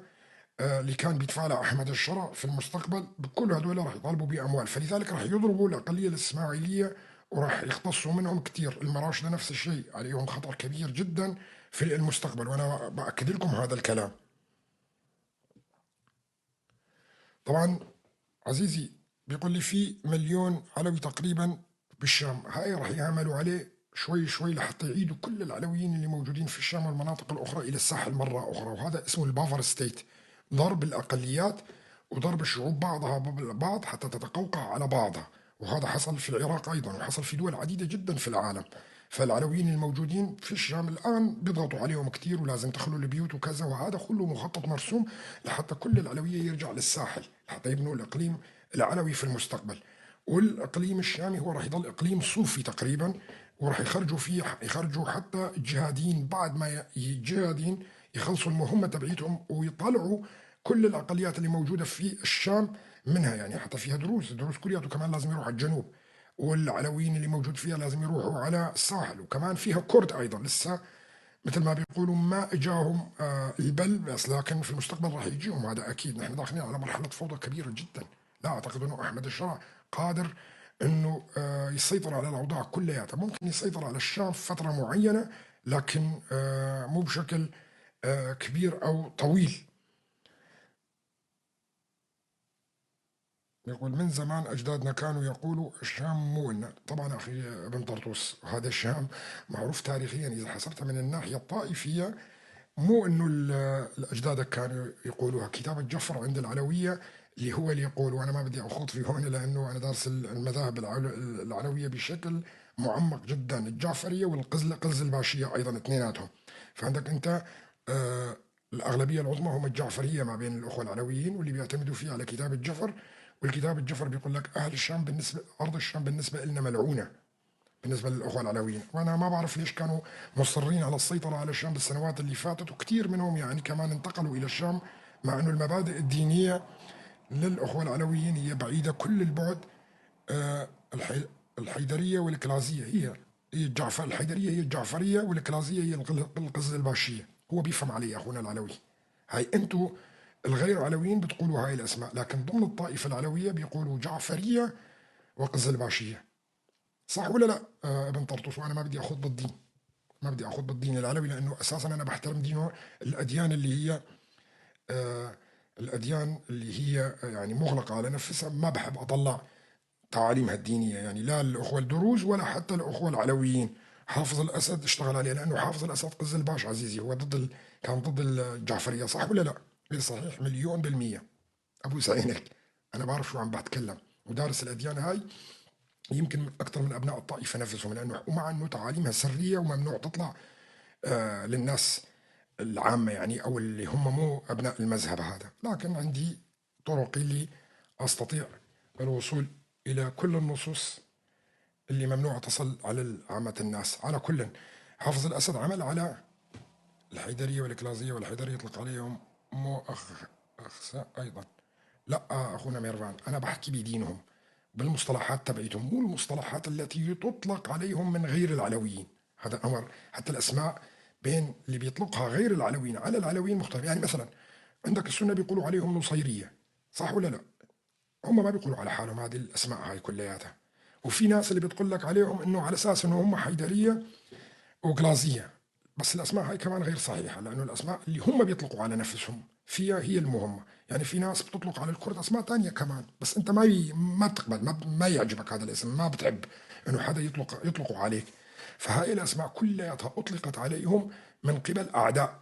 اللي كان بيدفع لها احمد الشرع في المستقبل. بكل هدول راح يطالبوا باموال، فلذلك راح يضربوا الاقليه الاسماعيليه وراح يختصوا منهم كثير. المراشده نفس الشيء، عليهم خطر كبير جدا في المستقبل، وانا باكد لكم هذا الكلام. طبعا عزيزي بيقول لي في مليون علوي تقريبا بالشام، هاي راح يعملوا عليه شوي شوي لحتى يعيدوا كل العلويين اللي موجودين في الشام والمناطق الأخرى إلى الساحل مرة أخرى، وهذا اسمه البافر ستيت، ضرب الأقليات وضرب الشعوب بعضها بعض حتى تتقوقع على بعضها. وهذا حصل في العراق أيضا، وحصل في دول عديدة جدا في العالم. فالعلويين الموجودين في الشام الآن بيضغطوا عليهم كثير، ولازم تخلوا البيوت وكذا، وهذا كله مخطط مرسوم لحتى كل العلوية يرجع للساحل، حتى يبنوا الإقليم العلوي في المستقبل. والإقليم الشامي هو راح يضل إقليم صوفي تقريبا، وراح يخرجوا فيه، يخرجوا حتى الجهاديين بعد ما الجهاديين يخلصوا المهمة تبعيتهم ويطلعوا كل الأقليات اللي موجودة في الشام منها. يعني حتى فيها دروز كلياته كمان لازم يروح على الجنوب، والعلويين اللي موجود فيها لازم يروحوا على الساحل، وكمان فيها كرد أيضا لسه مثل ما بيقولوا ما اجاهم البل بس، لكن في المستقبل راح يجيهم، هذا اكيد. نحن داخلين على مرحله فوضى كبيره جدا. لا اعتقد انه احمد الشرع قادر انه يسيطر على الاوضاع كلياتها. ممكن يسيطر على الشام في فتره معينه، لكن مو بشكل كبير او طويل. يقول من زمان أجدادنا كانوا يقولوا الشام مو لنا. طبعا أخي ابن طرطوس، هذا الشام معروف تاريخيا إذا حسبتها من الناحية الطائفية، مو إنه الأجداد كانوا يقولوها. كتاب الجفر عند العلوية اللي يقول، وأنا ما بدي أخوض في هون لأنه أنا دارس المذاهب العلوية بشكل معمق جدا، الجعفرية والقز الباشية أيضا اثنيناتهم. فعندك أنت آه الأغلبية العظمى هم الجعفرية ما بين الأخوة العلويين، واللي بيعتمدوا فيه على كتاب الجفر. والكتاب الجفر بيقول لك أهل الشام بالنسبة أرض الشام بالنسبة لنا ملعونة بالنسبة للأخوة العلويين. وأنا ما بعرف ليش كانوا مصرين على السيطرة على الشام بالسنوات اللي فاتت، وكثير منهم يعني كمان انتقلوا إلى الشام، مع أنه المبادئ الدينية للأخوة العلويين هي بعيدة كل البعد. آه، الحي- الحيدرية والكلازية هي الجعفر. الحيدرية هي الجعفرية، والكلازية هي القز الباشية. هو بيفهم علي أخونا العلوي. هاي أنتوا الغير علويين بتقولوا هاي الأسماء، لكن ضمن الطائفة العلوية بيقولوا جعفرية وقز الباشية. صح ولا لا ابن طرطوس؟ وأنا ما بدي أخوض بالدين، ما بدي أخوض بالدين العلوي، لأنه أساسا أنا بحترم دينه. الأديان اللي هي آه، الأديان اللي هي يعني مغلقة على نفسها، ما بحب أطلع تعاليمها الدينية، يعني لا الأخوة الدروز ولا حتى الأخوة العلويين. حافظ الأسد اشتغل عليه، لأنه حافظ الأسد قز الباش عزيزي هو كان ضد الجعفرية. صح ولا لا؟ إيه صحيح، مليون بالمية. أبوس عينك، أنا بعرف شو عم بتكلم، ودارس الأديان هاي يمكن أكثر من أبناء الطائفة نفسهم، لأنه ومع أنه تعاليمها سرية وممنوع تطلع للناس العامة، يعني أو اللي هم مو أبناء المذهب هذا. لكن عندي طرقي اللي أستطيع الوصول إلى كل النصوص اللي ممنوع تصل على عامة الناس. على كل، حافظ الأسد عمل على الحيدرية والكلازية، والحيدرية يطلق عليهم أخساء أيضا. لا أخونا ميرفان، أنا بحكي بدينهم بالمصطلحات تبعيتهم، مو المصطلحات التي تطلق عليهم من غير العلويين. هذا أمر، حتى الأسماء بين اللي بيطلقها غير العلويين على العلويين مختلف. يعني مثلا عندك السنة بيقولوا عليهم نصيرية، صح ولا لا؟ هم ما بيقولوا على حالهم هذه الأسماء هاي كلياتها. وفي ناس اللي بتقول لك عليهم انه على اساس انه هم حيدريه وغلازيه، بس الاسماء هاي كمان غير صحيحه، لانه الاسماء اللي هم بيطلقوا على نفسهم فيها هي المهمه. يعني في ناس بتطلق على الكرد اسماء تانية كمان، بس انت ما بتقبل، ما يعجبك هذا الاسم، ما بتحب انه حدا يطلقوا عليك. فهاي الاسماء كلها اطلقت عليهم من قبل اعداء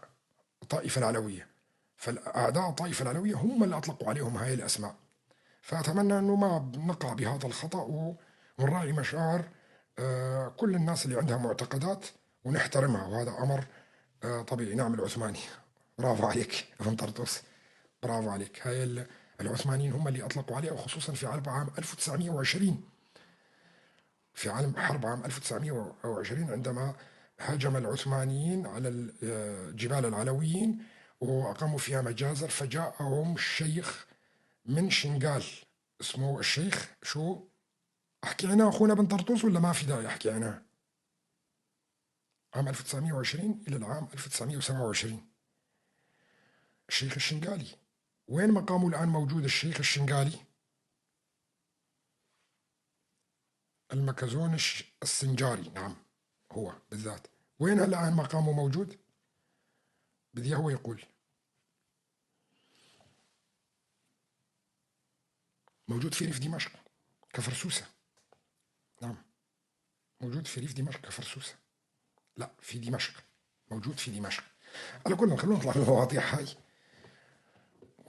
الطائفه العلويه. فالاعداء الطائفه العلويه هم اللي اطلقوا عليهم هاي الاسماء. فأتمنى أنه ما نقع بهذا الخطأ، ونراعي مشاعر كل الناس اللي عندها معتقدات ونحترمها، وهذا أمر طبيعي. نعم العثماني، برافو عليك ابن طرطوس، برافو عليك. هاي العثمانيين هم اللي أطلقوا عليه، وخصوصا في عام 1920، في حرب عام 1920 عندما هاجم العثمانيين على جبال العلويين وأقاموا فيها مجازر. فجاءهم الشيخ من شنغال، اسمه الشيخ شو، احكي عنها اخونا بن طرطوس ولا ما في داعي احكي عنها؟ عام 1920 الى العام 1927، الشيخ الشنغالي. وين مقامه الان موجود الشيخ الشنغالي؟ المكزون السنجاري، نعم هو بالذات. وين الان مقامه موجود؟ بدي هو يقول. موجود في ريف دمشق كفر سوسة. نعم موجود في ريف دمشق كفر سوسة. لا في دمشق، موجود في دمشق. على كل خلونا نطلع من المواضيع هاي.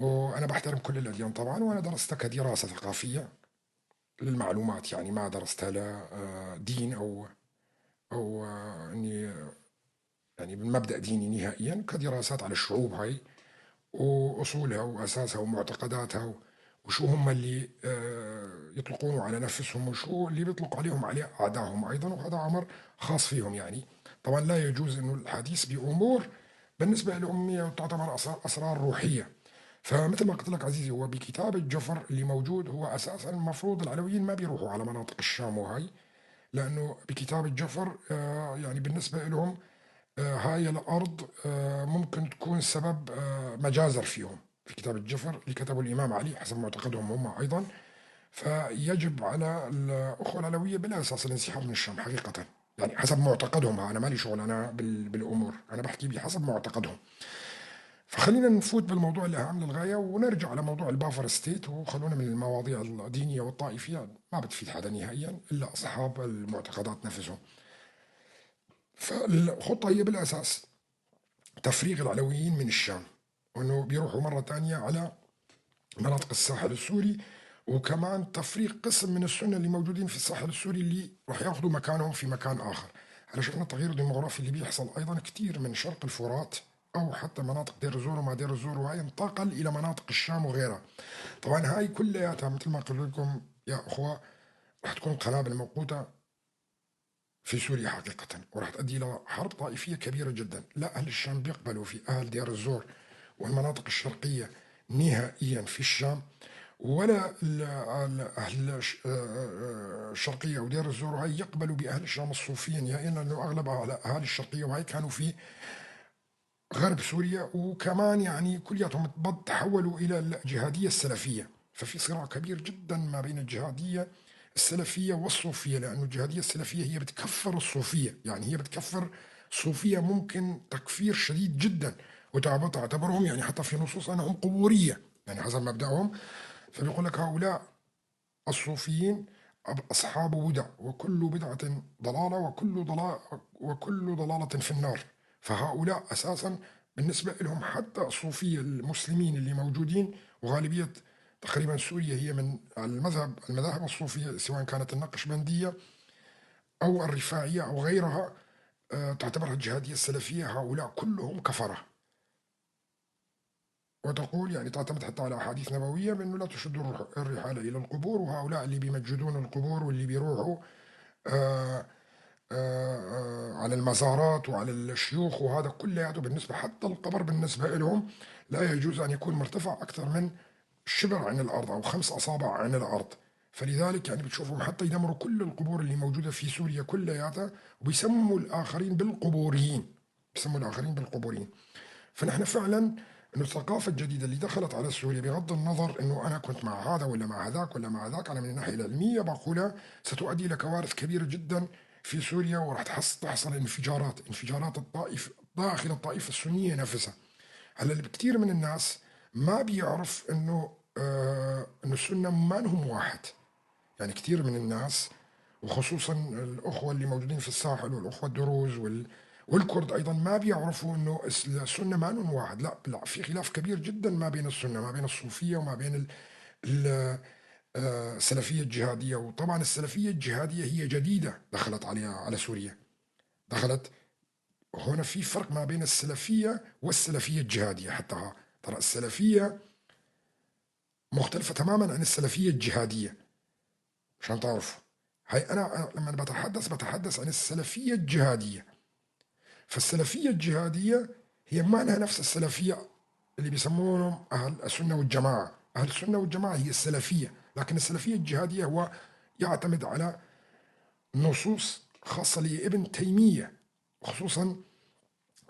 وأنا بحترم كل الأديان طبعا، وأنا درستها كدراسة ثقافية للمعلومات، يعني ما درستها لدين أو إني يعني من مبدأ ديني نهائيا، كدراسات على الشعوب هاي وأصولها وأساسها ومعتقداتها، وشو هم اللي يطلقون على نفسهم، وشو اللي بيطلق عليهم عليه أعدائهم أيضا، وهذا أمر خاص فيهم. يعني طبعا لا يجوز أنه الحديث بأمور بالنسبة لهم هي تعتبر أسرار روحية. فمثل ما قلت لك عزيزي، هو بكتاب الجفر اللي موجود، هو أساسا المفروض العلويين ما بيروحوا على مناطق الشام وهاي، لأنه بكتاب الجفر يعني بالنسبة لهم هاي الأرض ممكن تكون سبب مجازر فيهم في كتاب الجفر اللي كتبه الإمام علي حسب معتقدهم هم أيضا. فيجب على الأخوة العلوية بلا أساس الانسحاب من الشام حقيقة، يعني حسب معتقدهم. أنا مالي شغل أنا بالأمور، أنا بحكي بحسب معتقدهم. فخلينا نفوت بالموضوع الأهم للغاية ونرجع على موضوع البافر ستيت، وخلونا من المواضيع الدينية والطائفية ما بتفيد حدا نهائيا إلا أصحاب المعتقدات نفسهم. فالخطة هي بالأساس تفريغ العلويين من الشام، وأنه بيروحوا مرة تانية على مناطق الساحل السوري، وكمان تفريغ قسم من السنة اللي موجودين في الساحل السوري اللي راح ياخذوا مكانهم في مكان آخر. على شفنا التغيير الديموغرافي اللي بيحصل أيضا كتير من شرق الفرات أو حتى مناطق دير الزور وما دير الزور، وهي انتقل إلى مناطق الشام وغيرها. طبعا هاي كلياتها مثل ما قلت لكم يا أخوة راح تكون قنابل موقوتة في سوريا حقيقة، وراح تؤدي إلى حرب طائفية كبيرة جدا. لا أهل الشام بيقبلوا في أهل دير الزور والمناطق الشرقية نهائيا في الشام، ولا أهل الشرقية ودير الزور هاي يقبلوا بأهل الشام الصوفيين نهائيا، لأنه أغلب أهل الشرقية وهي كانوا في غرب سوريا، وكمان يعني كلياتهم تحولوا إلى الجهادية السلفية. ففي صراع كبير جدا ما بين الجهادية السلفية والصوفية، لأنه الجهادية السلفية هي بتكفر الصوفية، يعني هي بتكفر الصوفية ممكن تكفير شديد جدا، وتعتبرهم يعني حتى في نصوص أنهم قبورية يعني حسب مبدأهم. فبيقول لك هؤلاء الصوفيين أصحاب بدع، وكل بدعة ضلالة، وكل ضلالة في النار. فهؤلاء أساسا بالنسبة لهم حتى الصوفية المسلمين اللي موجودين، وغالبية تقريبا سوريا هي من المذاهب الصوفية، سواء كانت النقشبندية أو الرفاعية أو غيرها، تعتبرها الجهادية السلفية هؤلاء كلهم كفرة. وتقول يعني تعتمد حتى على أحاديث نبوية بأنه لا تشدوا الرحال إلى القبور، وهؤلاء اللي بيمجدون القبور واللي بيروحوا آه على المزارات وعلى الشيوخ، وهذا كلياته بالنسبة حتى القبر بالنسبة لهم لا يجوز أن يكون مرتفع أكثر من شبر عن الأرض أو 5 أصابع عن الأرض. فلذلك يعني بتشوفهم حتى يدمروا كل القبور اللي موجودة في سوريا كلياتها، وبيسموا الآخرين بالقبوريين، بيسموا الآخرين بالقبوريين. فنحن فعلا انه الثقافه الجديده اللي دخلت على سوريا، بغض النظر انه انا كنت مع هذا ولا مع هذاك ولا مع ذاك، انا من الناحيه العلميه بقولها ستؤدي الى كوارث كبيره جدا في سوريا، وراح تحصل انفجارات الطائف داخل الطائفه السنيه نفسها. هلا اللي كثير من الناس ما بيعرف انه السنه ما انهم واحد. يعني كثير من الناس وخصوصا الأخوة اللي موجودين في الساحل والأخوة الدروز والكرد أيضا ما بيعرفوا أنه السنة ما نون واحد. لا لا، في خلاف كبير جدا ما بين السنة، ما بين الصوفية وما بين ال- السلفية الجهادية. وطبعا السلفية الجهادية هي جديدة دخلت على سوريا، دخلت. هنا في فرق ما بين السلفية والسلفية الجهادية حتى ترى السلفية مختلفة تماما عن السلفية الجهادية عشان تعرفوا. هاي أنا لما بتحدث عن السلفية الجهادية. فالسلفية الجهادية هي معناها نفس السلفية اللي بيسمونهم أهل السنة والجماعة. أهل السنة والجماعة هي السلفية، لكن السلفية الجهادية هو يعتمد على نصوص خاصة لابن تيمية، خصوصا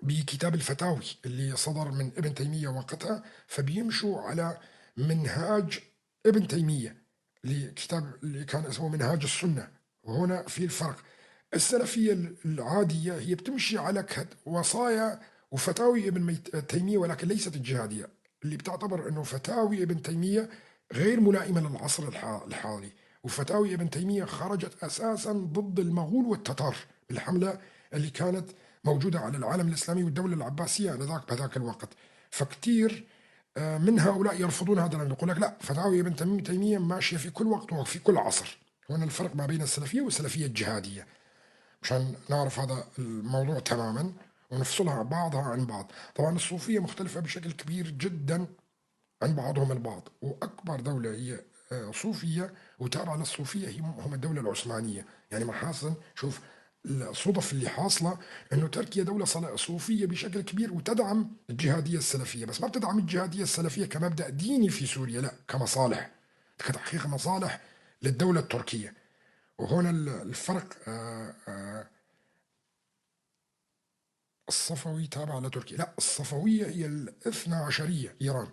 بكتاب الفتاوي اللي صدر من ابن تيمية وقتها. فبيمشوا على منهاج ابن تيمية، لكتاب اللي كان اسمه منهاج السنة. وهنا في الفرق. السلفية العادية هي بتمشي على وصايا وفتاوي ابن تيمية، ولكن ليست الجهادية، اللي بتعتبر أنه فتاوي ابن تيمية غير ملائمة للعصر الحالي. وفتاوي ابن تيمية خرجت أساسا ضد المغول والتتار بالحملة اللي كانت موجودة على العالم الإسلامي والدولة العباسية بهذاك الوقت. فكتير من هؤلاء يرفضون هذا الأمر، يقول لك لا، فتاوي ابن تيمية ماشية في كل وقت وفي كل عصر. هنا الفرق ما بين السلفية والسلفية الجهادية، مشان نعرف هذا الموضوع تماما ونفصلها بعضها عن بعض. طبعا الصوفية مختلفة بشكل كبير جدا عن بعضهم البعض، وأكبر دولة هي صوفية وتابعة للصوفية هم الدولة العثمانية. يعني محاسن شوف الصدف اللي حاصلة انه تركيا دولة صوفية بشكل كبير وتدعم الجهادية السلفية، بس ما بتدعم الجهادية السلفية كمبدأ ديني في سوريا، لا كمصالح، كتحقيق مصالح للدولة التركية. وهنا الفرق الصفوي تابع لتركيا. لا، الصفوية هي الاثنى عشرية، إيران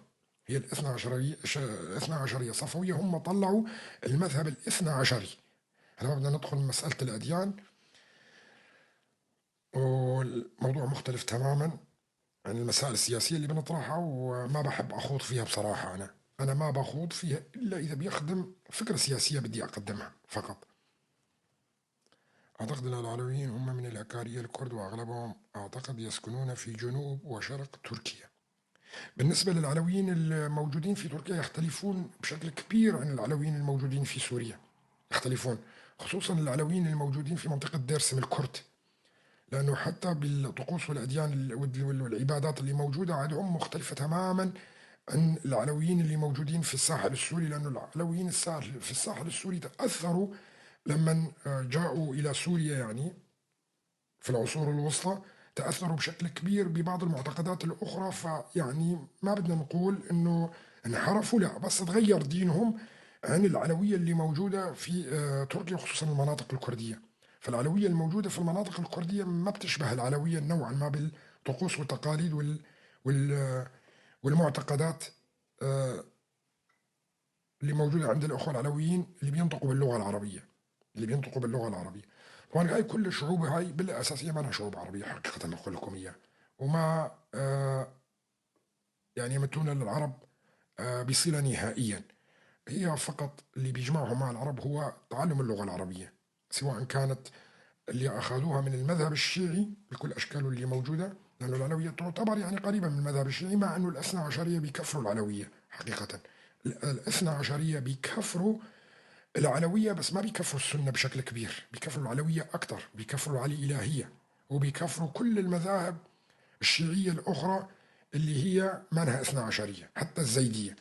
هي الاثنى عشرية، الاثنى عشرية صفوية، هم طلعوا المذهب الاثنى عشري. هلا بدنا ندخل مسألة الأديان، والموضوع مختلف تماما عن المسائل السياسية اللي بنطرحها، وما بحب أخوض فيها بصراحة. أنا ما بخوض فيها إلا إذا بيخدم فكرة سياسية بدي أقدمها فقط. أعتقد أن العلويين هم من الأكارية الكرد، وأغلبهم أعتقد يسكنون في جنوب وشرق تركيا. بالنسبة للعلويين الموجودين في تركيا يختلفون بشكل كبير عن العلويين الموجودين في سوريا، يختلفون، خصوصا العلويين الموجودين في منطقة ديرسم الكرد، لأنه حتى بالطقوس والأديان والعبادات اللي موجودة عندهم مختلفة تماما عن العلويين اللي موجودين في الساحل السوري. لأنه العلويين في الساحل السوري تأثروا لما جاءوا إلى سوريا، يعني في العصور الوسطى تأثروا بشكل كبير ببعض المعتقدات الأخرى، فيعني ما بدنا نقول إنه انحرفوا، لا، بس تغير دينهم عن العلوية اللي موجودة في تركيا، خصوصا المناطق الكردية. فالعلوية الموجودة في المناطق الكردية ما بتشبه العلوية نوعا ما بالطقوس والتقاليد وال والمعتقدات آه، اللي موجودة عند الأخوة العلويين اللي بينطقوا باللغة العربية، اللي بينطقوا باللغة العربية. طبعا هاي كل الشعوب هاي بالأساسية ما لها شعوب عربية حقيقة، نقول لكم إياه. وما يعني يمتون للعرب بصلة نهائيا. هي فقط اللي بيجمعهم مع العرب هو تعلم اللغة العربية، سواء كانت اللي أخذوها من المذهب الشيعي بكل أشكاله اللي موجودة، لأنه العلوية تعتبر يعني قريبة من المذهب الشيعي، مع أنه الأثنى عشرية بيكفروا العلوية حقيقة. الاثنى عشرية بيكفروا العلوية، بس ما بيكفروا السنة بشكل كبير، بيكفروا العلوية أكثر، بيكفروا علي إلهية، وبيكفروا كل المذاهب الشيعية الأخرى اللي هي منها اثنى عشرية، حتى الزيدية.